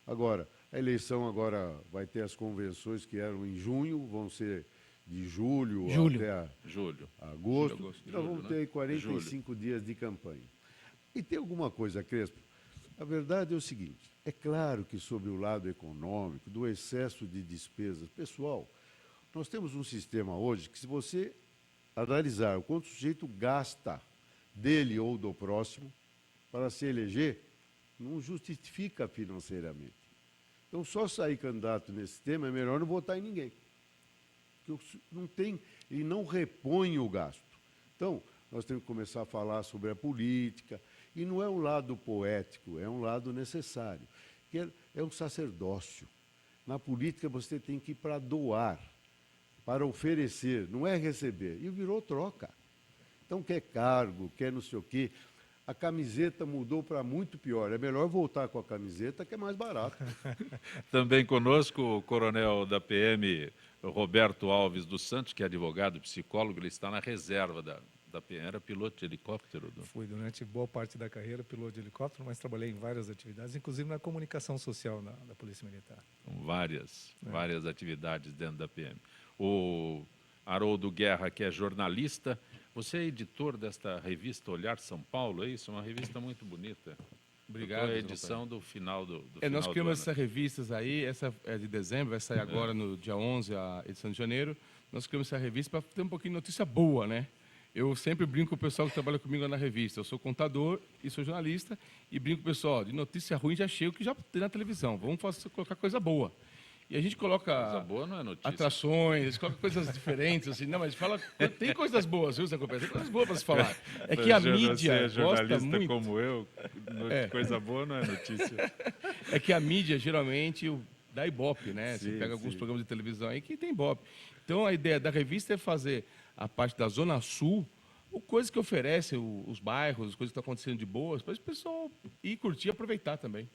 Agora, a eleição agora vai ter as convenções que eram em junho, vão ser de julho. Até Julho. agosto. Julho, Então vamos né? ter aí 45 dias de campanha. E tem alguma coisa, Crespo? A verdade é o seguinte, é claro que sobre o lado econômico, do excesso de despesas, pessoal, nós temos um sistema hoje que se você analisar o quanto o sujeito gasta dele ou do próximo para se eleger, não justifica financeiramente. Então, só sair candidato nesse tema é melhor não votar em ninguém. Porque não tem, ele não repõe o gasto. Então, nós temos que começar a falar sobre a política, e não é um lado poético, é um lado necessário, que é um sacerdócio. Na política você tem que ir para doar, para oferecer, não é receber. E virou troca. Então, quer cargo, quer não sei o quê. A camiseta mudou para muito pior. É melhor voltar com a camiseta, que é mais barato. Também conosco o coronel da PM, Roberto Alves dos Santos, que é advogado, psicólogo, ele está na reserva da PM. Era piloto de helicóptero? Fui durante boa parte da carreira piloto de helicóptero, mas trabalhei em várias atividades, inclusive na comunicação social da Polícia Militar. Várias atividades dentro da PM. O Haroldo Guerra, que é jornalista. Você é editor desta revista Olhar São Paulo, é isso? Uma revista muito bonita. Obrigado. É a edição do final do nós criamos essas revistas aí, essa é de dezembro, vai sair agora no dia 11, a edição de janeiro. Nós criamos essa revista para ter um pouquinho de notícia boa, né? Eu sempre brinco com o pessoal que trabalha comigo na revista. Eu sou contador e sou jornalista e brinco com o pessoal, de notícia ruim já chega o que já tem na televisão. Vamos colocar coisa boa. E a gente coloca coisa boa não é notícia. Atrações, coloca coisas diferentes, assim. Não, mas fala, tem coisas boas, viu, Zé Copé? Tem coisas boas para se falar. É que a mídia gosta muito. Como eu, coisa boa não é notícia. É que a mídia, geralmente, dá ibope, né? Você pega alguns programas de televisão aí que tem ibope. Então, a ideia da revista é fazer a parte da Zona Sul, coisas que oferece os bairros, as coisas que estão acontecendo de boas, para o pessoal ir curtir e aproveitar também.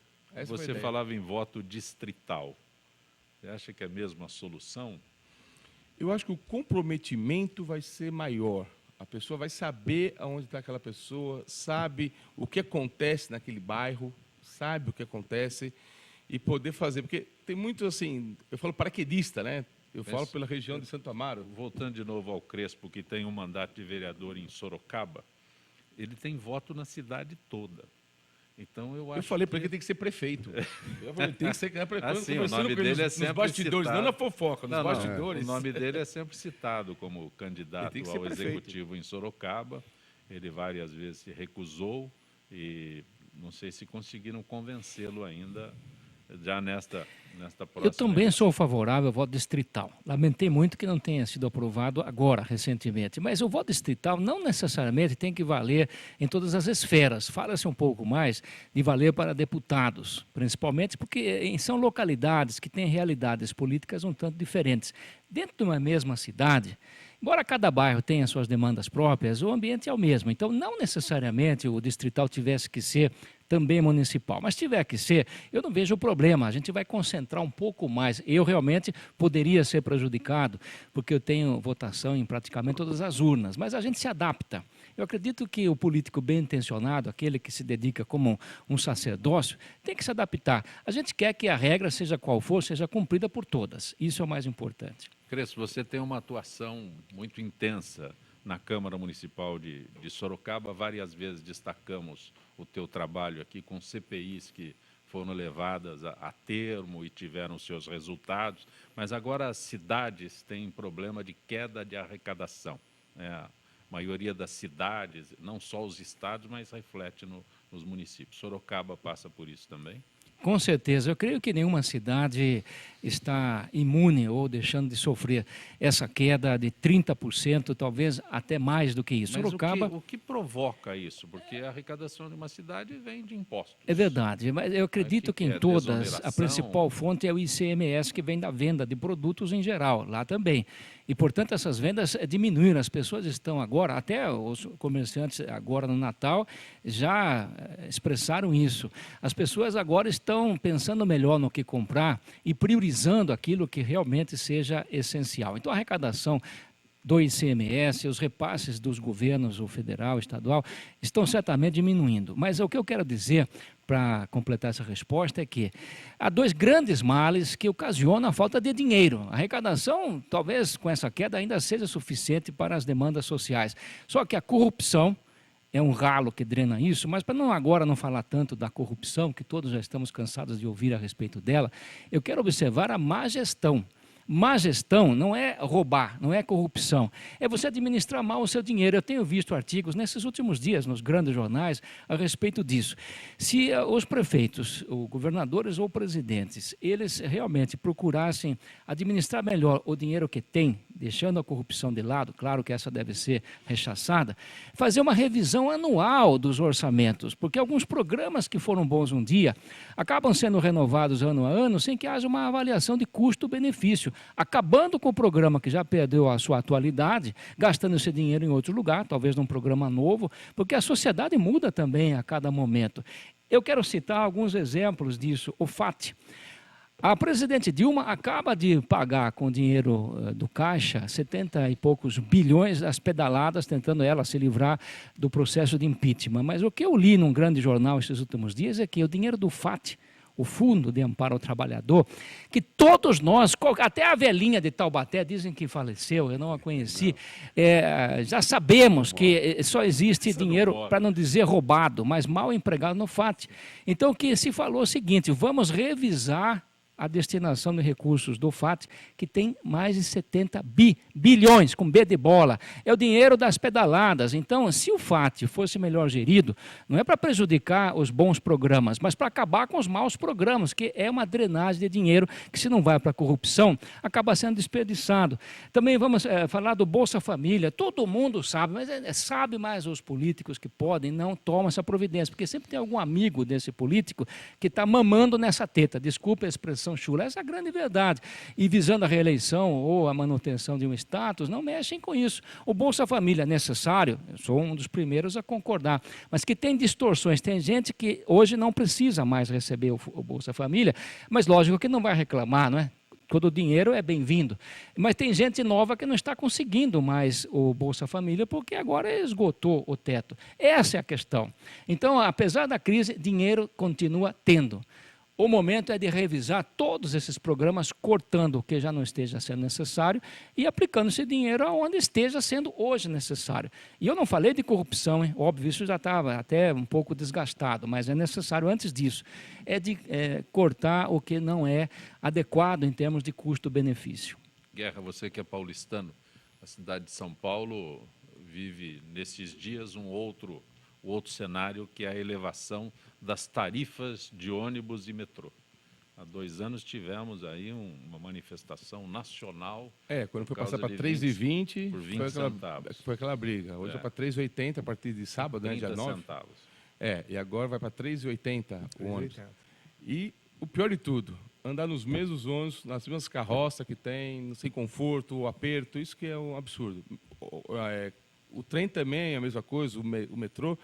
Você falava em voto distrital. Você acha que é mesmo a solução? Eu acho que o comprometimento vai ser maior. A pessoa vai saber aonde está aquela pessoa, sabe o que acontece naquele bairro, sabe o que acontece e poder fazer. Porque tem muito assim, eu falo paraquedista, né? Eu falo pela região de Santo Amaro. Voltando de novo ao Crespo, que tem um mandato de vereador em Sorocaba, ele tem voto na cidade toda. Então, eu falei para ele que tem que ser prefeito. Eu falei, tem que ser prefeito. Assim, o nome dele é sempre nos bastidores, citado. não na fofoca, nos bastidores. O nome dele é sempre citado como candidato ao executivo em Sorocaba. Ele várias vezes se recusou e não sei se conseguiram convencê-lo ainda já nesta próxima. Eu também sou favorável ao voto distrital. Lamentei muito que não tenha sido aprovado agora, recentemente. Mas o voto distrital não necessariamente tem que valer em todas as esferas. Fala-se um pouco mais de valer para deputados, principalmente porque são localidades que têm realidades políticas um tanto diferentes. Dentro de uma mesma cidade, embora cada bairro tenha suas demandas próprias, o ambiente é o mesmo. Então, não necessariamente o distrital tivesse que ser também municipal. Mas se tiver que ser, eu não vejo o problema. A gente vai concentrar um pouco mais. Eu realmente poderia ser prejudicado, porque eu tenho votação em praticamente todas as urnas. Mas a gente se adapta. Eu acredito que o político bem intencionado, aquele que se dedica como um sacerdócio, tem que se adaptar. A gente quer que a regra, seja qual for, seja cumprida por todas. Isso é o mais importante. Crespo, você tem uma atuação muito intensa na Câmara Municipal de Sorocaba. Várias vezes destacamos o teu trabalho aqui com CPIs que foram levadas a termo e tiveram seus resultados, mas agora as cidades têm problema de queda de arrecadação. A maioria das cidades, não só os estados, mas reflete nos municípios. Sorocaba passa por isso também? Com certeza. Eu creio que nenhuma cidade está imune ou deixando de sofrer essa queda de 30%, talvez até mais do que isso. Mas Sorocaba... o que provoca isso? Porque a arrecadação de uma cidade vem de impostos. É verdade, mas eu acredito que em todas, a principal fonte é o ICMS, que vem da venda de produtos em geral, lá também. E, portanto, essas vendas diminuíram. As pessoas estão agora, até os comerciantes agora no Natal, já expressaram isso. As pessoas agora estão pensando melhor no que comprar e priorizando aquilo que realmente seja essencial. Então, a arrecadação do ICMS, os repasses dos governos, o federal, o estadual, estão certamente diminuindo. Mas o que eu quero dizer, para completar essa resposta, é que há dois grandes males que ocasionam a falta de dinheiro. A arrecadação, talvez com essa queda, ainda seja suficiente para as demandas sociais. Só que a corrupção é um ralo que drena isso, mas para agora não falar tanto da corrupção, que todos já estamos cansados de ouvir a respeito dela, eu quero observar a má gestão. Má gestão não é roubar, não é corrupção, é você administrar mal o seu dinheiro. Eu tenho visto artigos nesses últimos dias nos grandes jornais a respeito disso. Se os prefeitos, ou governadores ou presidentes, eles realmente procurassem administrar melhor o dinheiro que têm, deixando a corrupção de lado, claro que essa deve ser rechaçada, fazer uma revisão anual dos orçamentos, porque alguns programas que foram bons um dia acabam sendo renovados ano a ano sem que haja uma avaliação de custo-benefício. acabando com o programa que já perdeu a sua atualidade, gastando esse dinheiro em outro lugar, talvez num programa novo, porque a sociedade muda também a cada momento. Eu quero citar alguns exemplos disso. O FAT. A presidente Dilma acaba de pagar com dinheiro do Caixa 70 e poucos bilhões as pedaladas, tentando ela se livrar do processo de impeachment. Mas o que eu li num grande jornal esses últimos dias é que o dinheiro do FAT, o Fundo de Amparo ao Trabalhador, que todos nós, até a velhinha de Taubaté, dizem que faleceu, eu não a conheci, já sabemos que só existe dinheiro, para não dizer roubado, mas mal empregado no FAT. Então, que se falou o seguinte, vamos revisar a destinação de recursos do FAT, que tem mais de 70 bilhões, com B de bola. É o dinheiro das pedaladas. Então, se o FAT fosse melhor gerido, não é para prejudicar os bons programas, mas para acabar com os maus programas, que é uma drenagem de dinheiro que, se não vai para a corrupção, acaba sendo desperdiçado. Também vamos falar do Bolsa Família. Todo mundo sabe, mas sabe mais os políticos que podem, não tomam essa providência, porque sempre tem algum amigo desse político que está mamando nessa teta. Desculpe a expressão chula, essa é a grande verdade. E visando a reeleição ou a manutenção de um status, não mexem com isso. O Bolsa Família é necessário, eu sou um dos primeiros a concordar, mas que tem distorções. Tem gente que hoje não precisa mais receber o Bolsa Família, mas lógico que não vai reclamar, não é? Todo o dinheiro é bem-vindo. Mas tem gente nova que não está conseguindo mais o Bolsa Família porque agora esgotou o teto. Essa é a questão. Então, apesar da crise, dinheiro continua tendo. O momento é de revisar todos esses programas, cortando o que já não esteja sendo necessário e aplicando esse dinheiro aonde esteja sendo hoje necessário. E eu não falei de corrupção, hein? Óbvio, isso já estava até um pouco desgastado, mas é necessário, antes disso, de cortar o que não é adequado em termos de custo-benefício. Guerra, você que é paulistano, a cidade de São Paulo vive, nesses dias, o outro cenário, que é a elevação das tarifas de ônibus e metrô. Há 2 anos tivemos aí uma manifestação nacional. Quando foi passar para 3,20, por 20 centavos. Foi aquela briga. Hoje é para 3,80 a partir de sábado, né, dia 9. Centavos. E agora vai para 3,80 o ônibus. E o pior de tudo, andar nos mesmos ônibus, nas mesmas carroças que tem, sem conforto, o aperto, isso que é um absurdo. O trem também é a mesma coisa, o metrô,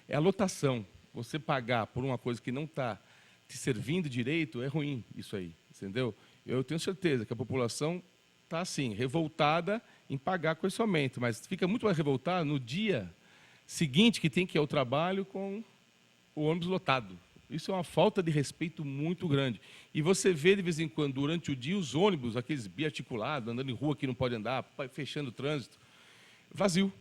é a lotação. Você pagar por uma coisa que não está te servindo direito é ruim, isso aí, entendeu? Eu tenho certeza que a população está, assim, revoltada em pagar com esse aumento, mas fica muito mais revoltada no dia seguinte que tem que ir ao trabalho com o ônibus lotado. Isso é uma falta de respeito muito grande. E você vê, de vez em quando, durante o dia, os ônibus, aqueles biarticulados, andando em rua que não pode andar, fechando o trânsito, vazio.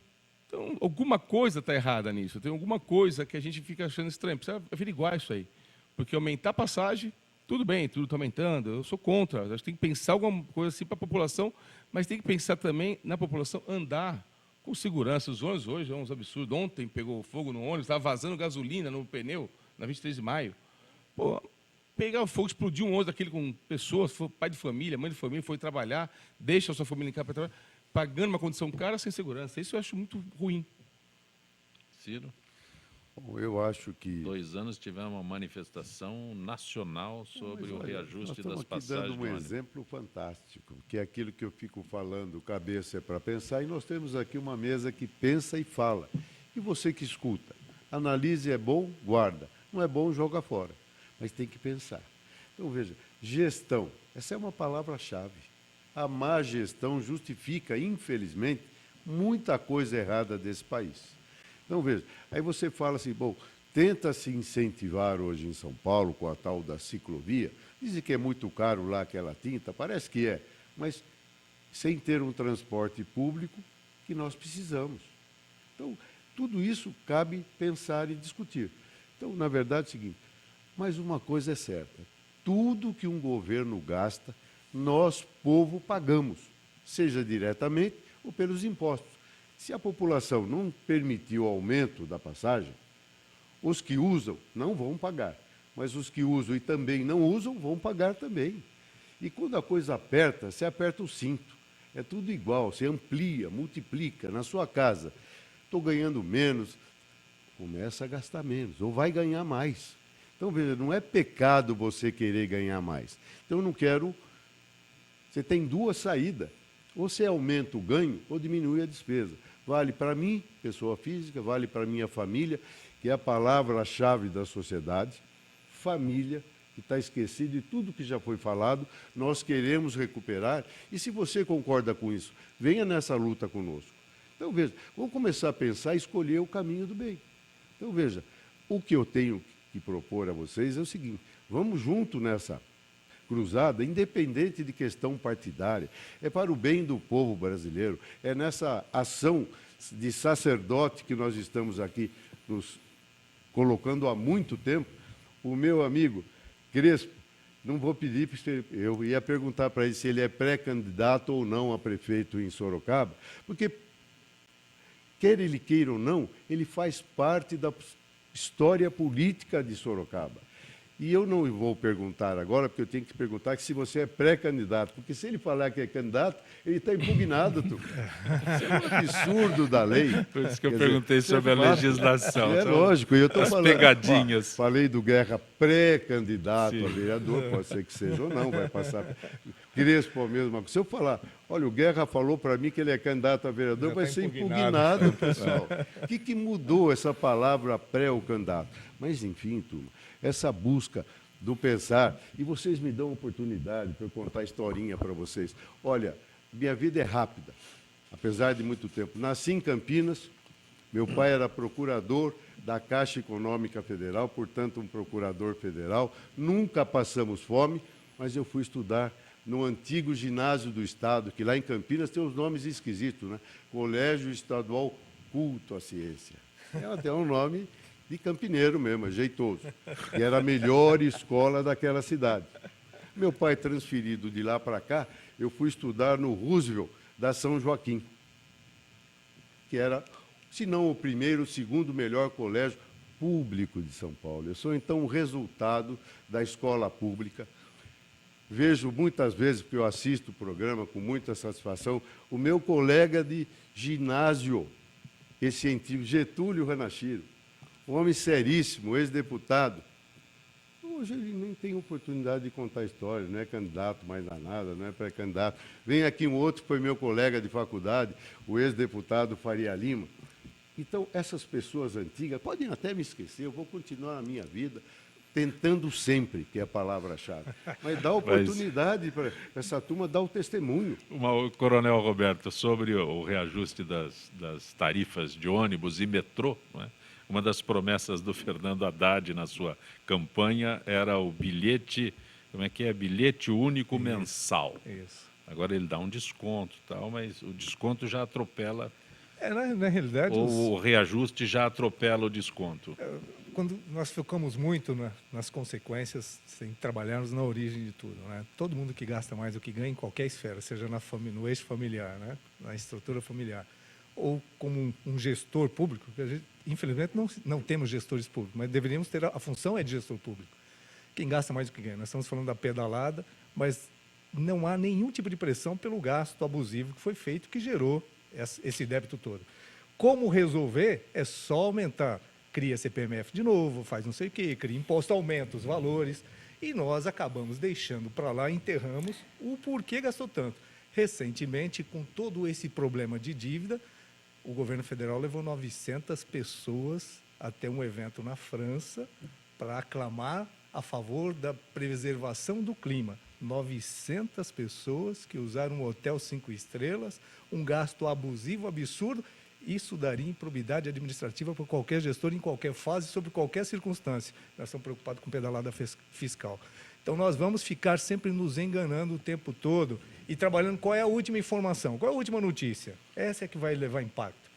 Então, alguma coisa está errada nisso. Tem alguma coisa que a gente fica achando estranho. Precisa averiguar isso aí. Porque aumentar a passagem, tudo bem, tudo está aumentando. Eu sou contra. A gente tem que pensar alguma coisa assim para a população, mas tem que pensar também na população andar com segurança. Os ônibus hoje é uns absurdos. Ontem pegou fogo no ônibus, estava vazando gasolina no pneu, na 23 de maio. Pô, pegar o fogo, explodir um ônibus daquele com pessoas, pai de família, mãe de família, foi trabalhar, deixa a sua família em casa para trabalhar, pagando uma condição cara sem segurança. Isso eu acho muito ruim. Ciro? Bom, eu acho que... 2 anos tivemos uma manifestação nacional sobre o reajuste das passagens. Nós estamos aqui dando um exemplo fantástico, que é aquilo que eu fico falando, cabeça é para pensar, e nós temos aqui uma mesa que pensa e fala. E você que escuta, analise, é bom, guarda. Não é bom, joga fora. Mas tem que pensar. Então, veja, gestão, essa é uma palavra-chave. A má gestão justifica, infelizmente, muita coisa errada desse país. Então, veja, aí você fala assim, bom, tenta-se incentivar hoje em São Paulo com a tal da ciclovia, dizem que é muito caro lá aquela tinta, parece que é, mas sem ter um transporte público que nós precisamos. Então, tudo isso cabe pensar e discutir. Então, na verdade, é o seguinte, mas uma coisa é certa, tudo que um governo gasta, nós, povo, pagamos, seja diretamente ou pelos impostos. Se a população não permitir o aumento da passagem, os que usam não vão pagar, mas os que usam e também não usam vão pagar também. E quando a coisa aperta, você aperta o cinto. É tudo igual, você amplia, multiplica. Na sua casa, estou ganhando menos, começa a gastar menos, ou vai ganhar mais. Então, veja, não é pecado você querer ganhar mais. Então, eu não quero Você tem duas saídas. Ou você aumenta o ganho ou diminui a despesa. Vale para mim, pessoa física, vale para minha família, que é a palavra-chave da sociedade. Família, que está esquecido de tudo que já foi falado, nós queremos recuperar. E se você concorda com isso, venha nessa luta conosco. Então, veja, vamos começar a pensar e escolher o caminho do bem. Então, veja, o que eu tenho que propor a vocês é o seguinte, vamos junto nessa cruzada, independente de questão partidária, é para o bem do povo brasileiro, é nessa ação de sacerdote que nós estamos aqui nos colocando há muito tempo. O meu amigo Crespo, não vou pedir, eu ia perguntar para ele se ele é pré-candidato ou não a prefeito em Sorocaba, porque, quer ele queira ou não, ele faz parte da história política de Sorocaba. E eu não vou perguntar agora, porque eu tenho que perguntar se você é pré-candidato, porque se ele falar que é candidato, ele está impugnado. Isso é um absurdo da lei. Por isso que eu perguntei sobre a legislação. É lógico, eu estou falando. Pegadinhas. Falei do Guerra pré-candidato a vereador, pode ser que seja ou não, vai passar. Crespo, a mesma coisa. Se eu falar, olha, o Guerra falou para mim que ele é candidato a vereador, vai ser impugnado, pessoal. O que mudou essa palavra pré ou candidato? Mas, enfim, turma, essa busca do pensar, e vocês me dão a oportunidade para eu contar a historinha para vocês. Olha, minha vida é rápida, apesar de muito tempo. Nasci em Campinas, meu pai era procurador da Caixa Econômica Federal, portanto, um procurador federal. Nunca passamos fome, mas eu fui estudar no antigo ginásio do Estado, que lá em Campinas tem uns nomes esquisitos, né? Colégio Estadual Culto à Ciência. É até um nome de campineiro mesmo, é jeitoso. E era a melhor escola daquela cidade. Meu pai, transferido de lá para cá, eu fui estudar no Roosevelt, da São Joaquim, que era, se não o primeiro, o segundo melhor colégio público de São Paulo. Eu sou, então, o resultado da escola pública. Vejo muitas vezes, porque eu assisto o programa com muita satisfação, o meu colega de ginásio, esse científico, Getúlio Ranachiro, um homem seríssimo, ex-deputado. Hoje ele nem tem oportunidade de contar história, não é candidato mais a nada, não é pré-candidato. Vem aqui um outro que foi meu colega de faculdade, o ex-deputado Faria Lima. Então, essas pessoas antigas, podem até me esquecer, eu vou continuar a minha vida, tentando sempre, que é a palavra-chave. Mas dá oportunidade para essa turma dar o testemunho. Coronel Roberto, sobre o reajuste das tarifas de ônibus e metrô, não é? Uma das promessas do Fernando Haddad na sua campanha era o bilhete, como é que é? Bilhete único mensal. Isso. Agora ele dá um desconto, tal, mas o desconto já atropela. Na realidade... Ou o reajuste já atropela o desconto. Quando nós focamos muito nas consequências, sem trabalharmos na origem de tudo, né? Todo mundo que gasta mais do que ganha em qualquer esfera, seja no eixo familiar, né? Na estrutura familiar, ou como um gestor público, que a gente, infelizmente, não temos gestores públicos, mas deveríamos ter, a função é de gestor público. Quem gasta mais do que ganha. Nós estamos falando da pedalada, mas não há nenhum tipo de pressão pelo gasto abusivo que foi feito, que gerou esse débito todo. Como resolver? É só aumentar. Cria CPMF de novo, faz não sei o quê, cria imposto, aumenta os valores, e nós acabamos deixando para lá, enterramos o porquê gastou tanto. Recentemente, com todo esse problema de dívida, o governo federal levou 900 pessoas até um evento na França para aclamar a favor da preservação do clima. 900 pessoas que usaram um hotel 5 estrelas, um gasto abusivo, absurdo. Isso daria improbidade administrativa para qualquer gestor, em qualquer fase, sobre qualquer circunstância. Nós estamos preocupados com pedalada fiscal. Então, nós vamos ficar sempre nos enganando o tempo todo e trabalhando qual é a última informação, qual é a última notícia. Essa é que vai levar impacto.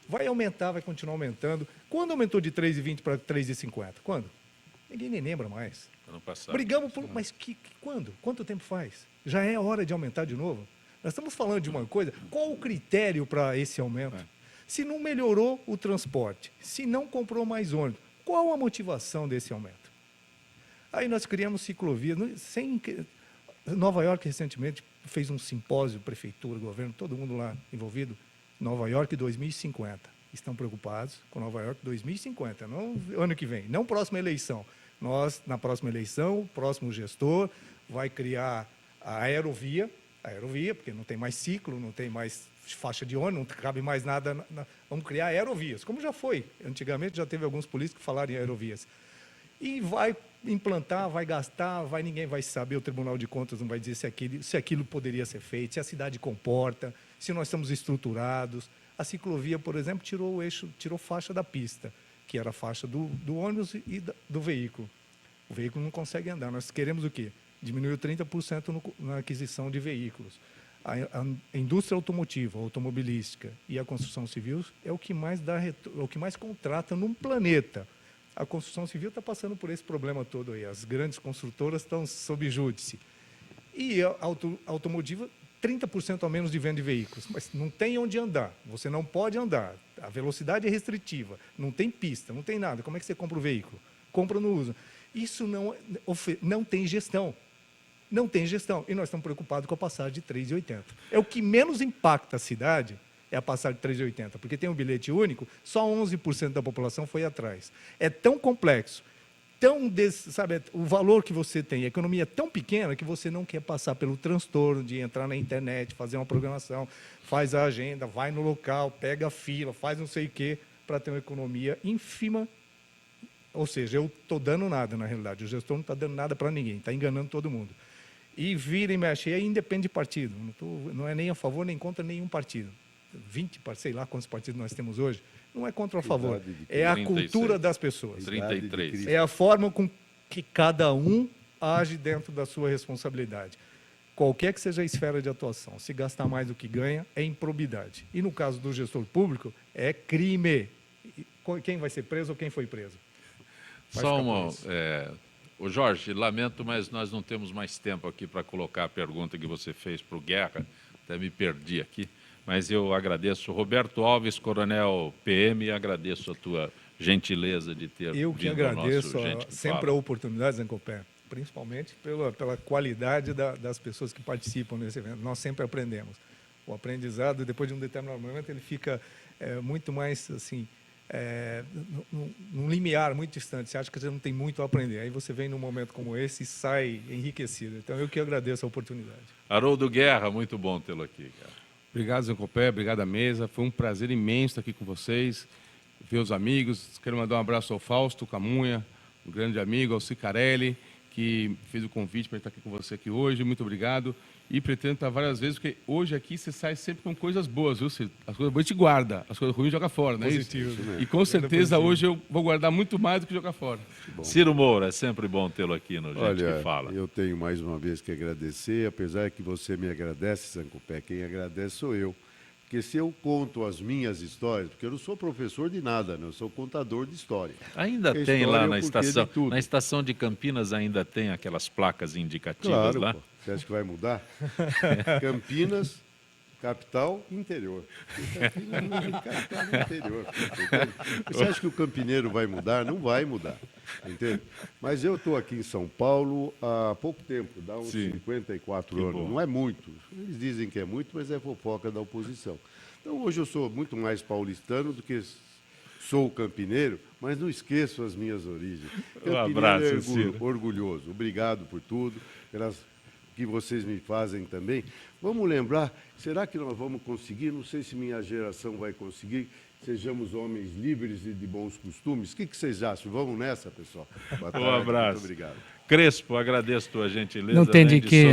Vai aumentar, vai continuar aumentando. Quando aumentou de 3,20 para 3,50? Quando? Ninguém nem lembra mais. Ano passado. Brigamos por... Mas quando? Quanto tempo faz? Já é hora de aumentar de novo? Nós estamos falando de uma coisa. Qual o critério para esse aumento? Se não melhorou o transporte, se não comprou mais ônibus, qual a motivação desse aumento? Aí nós criamos ciclovias. Nova York, recentemente, fez um simpósio, prefeitura, governo, todo mundo lá envolvido. Nova York 2050. Estão preocupados com Nova York 2050, não ano que vem, não próxima eleição. Nós, na próxima eleição, o próximo gestor vai criar a aerovia, A aerovia, porque não tem mais ciclo, não tem mais faixa de ônibus, não cabe mais nada. Vamos criar aerovias, como já foi. Antigamente já teve alguns políticos que falaram em aerovias. E vai implantar, vai gastar, ninguém vai saber, o Tribunal de Contas não vai dizer se aquilo poderia ser feito, se a cidade comporta, se nós estamos estruturados. A ciclovia, por exemplo, tirou faixa da pista, que era a faixa do ônibus e do veículo. O veículo não consegue andar. Nós queremos o quê? Diminuiu 30% na aquisição de veículos. A indústria automotiva, automobilística e a construção civil é o que mais contrata num planeta. A construção civil está passando por esse problema todo aí. As grandes construtoras estão sob júdice. E a automotiva, 30% a menos de venda de veículos. Mas não tem onde andar. Você não pode andar. A velocidade é restritiva. Não tem pista, não tem nada. Como é que você compra o veículo? Compra no uso. Isso não tem gestão. Não tem gestão. E nós estamos preocupados com a passagem de 3,80. É o que menos impacta a cidade, é a passagem de 3,80, porque tem um bilhete único, só 11% da população foi atrás. É tão complexo, sabe, o valor que você tem, a economia é tão pequena que você não quer passar pelo transtorno de entrar na internet, fazer uma programação, faz a agenda, vai no local, pega a fila, faz não sei o quê, para ter uma economia ínfima. Ou seja, eu estou dando nada, na realidade. O gestor não está dando nada para ninguém, está enganando todo mundo. E vira e mexe, aí independe de partido. Não é nem a favor, nem contra nenhum partido. 20, sei lá quantos partidos nós temos hoje, não é contra ou a favor. É a cultura das pessoas. 33. É a forma com que cada um age dentro da sua responsabilidade. Qualquer que seja a esfera de atuação, se gastar mais do que ganha, é improbidade. E no caso do gestor público, é crime. Quem vai ser preso ou quem foi preso? Só uma... Ô Jorge, lamento, mas nós não temos mais tempo aqui para colocar a pergunta que você fez para o Guerra, até me perdi aqui, mas eu agradeço. Roberto Alves, coronel PM, e agradeço a tua gentileza de ter vindo ao nosso Gente que Fala. Eu que agradeço sempre a oportunidade, Zancopé, principalmente pela qualidade das pessoas que participam desse evento. Nós sempre aprendemos. O aprendizado, depois de um determinado momento, ele fica muito mais assim... num limiar muito distante, você acha que você não tem muito a aprender, aí você vem num momento como esse e sai enriquecido. Então eu que agradeço a oportunidade. Haroldo Guerra, muito bom tê-lo aqui, cara. Obrigado, Zancopé, obrigado à mesa, foi um prazer imenso estar aqui com vocês, ver os amigos. Quero mandar um abraço ao Fausto Camunha, um grande amigo, ao Cicarelli, que fez o convite para estar aqui com você aqui hoje, muito obrigado. E pretendo estar várias vezes, porque hoje aqui você sai sempre com coisas boas, viu? As coisas boas a gente guarda, as coisas ruins joga fora, não é isso? E com certeza hoje eu vou guardar muito mais do que jogar fora. Ciro Moura, é sempre bom tê-lo aqui no Gente que Fala. Eu tenho mais uma vez que agradecer, apesar que você me agradece, Zancopé, quem agradece sou eu. Porque se eu conto as minhas histórias, porque eu não sou professor de nada, né? Eu sou contador de história. Ainda porque tem lá na estação de Campinas, ainda tem aquelas placas indicativas claro, lá? Pô. Você acha que vai mudar? Campinas, capital, interior. Capital, interior. Entende? Você acha que o campineiro vai mudar? Não vai mudar. Entende? Mas eu estou aqui em São Paulo há pouco tempo, dá uns 54 anos. Bom. Não é muito. Eles dizem que é muito, mas é fofoca da oposição. Então, hoje eu sou muito mais paulistano do que sou campineiro, mas não esqueço as minhas origens. Um abraço, orgulhoso. Obrigado por tudo, pelas que vocês me fazem também. Vamos lembrar, será que nós vamos conseguir? Não sei se minha geração vai conseguir. Sejamos homens livres e de bons costumes. O que vocês acham? Vamos nessa, pessoal. Boa tarde, um abraço. Muito obrigado. Crespo, agradeço a tua gentileza. Não tem de que,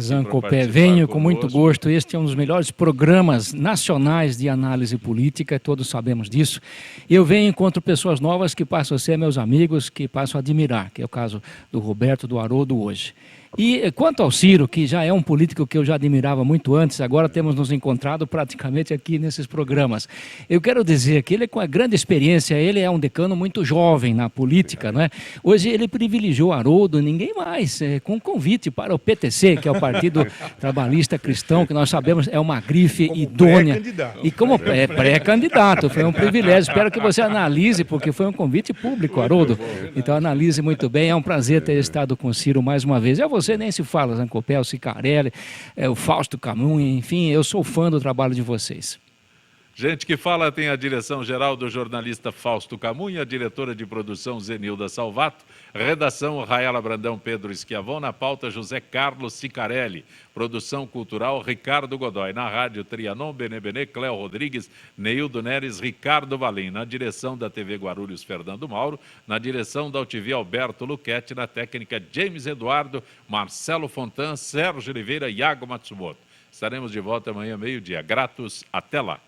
Zancopé. Venho com muito gosto. Este é um dos melhores programas nacionais de análise política, todos sabemos disso. Eu venho e encontro pessoas novas que passam a ser meus amigos, que passam a admirar, que é o caso do Roberto, do Haroldo hoje. E quanto ao Ciro, que já é um político que eu já admirava muito antes, agora temos nos encontrado praticamente aqui nesses programas. Eu quero dizer que ele, com a grande experiência, ele é um decano muito jovem na política, não é? Hoje ele privilegiou Haroldo, ninguém mais, com convite para o PTC, que é o Partido Trabalhista Cristão, que nós sabemos é uma grife como idônea. E como pré-candidato, foi um privilégio. Espero que você analise, porque foi um convite público, Haroldo. Então analise muito bem, é um prazer ter estado com o Ciro mais uma vez. Você nem se fala, Zancopé, o Cicarelli, o Fausto Camunha, enfim, eu sou fã do trabalho de vocês. Gente que fala tem a direção geral do jornalista Fausto Camunha, a diretora de produção Zenilda Salvato, redação Raela Brandão, Pedro Esquiavon, na pauta José Carlos Sicarelli, produção cultural Ricardo Godoy, na rádio Trianon, Benê, Cléo Rodrigues, Neildo Neres, Ricardo Valim, na direção da TV Guarulhos, Fernando Mauro, na direção da UTV Alberto Luquete, na técnica James Eduardo, Marcelo Fontan, Sérgio Oliveira e Iago Matsumoto. Estaremos de volta amanhã, meio-dia. Gratos, até lá.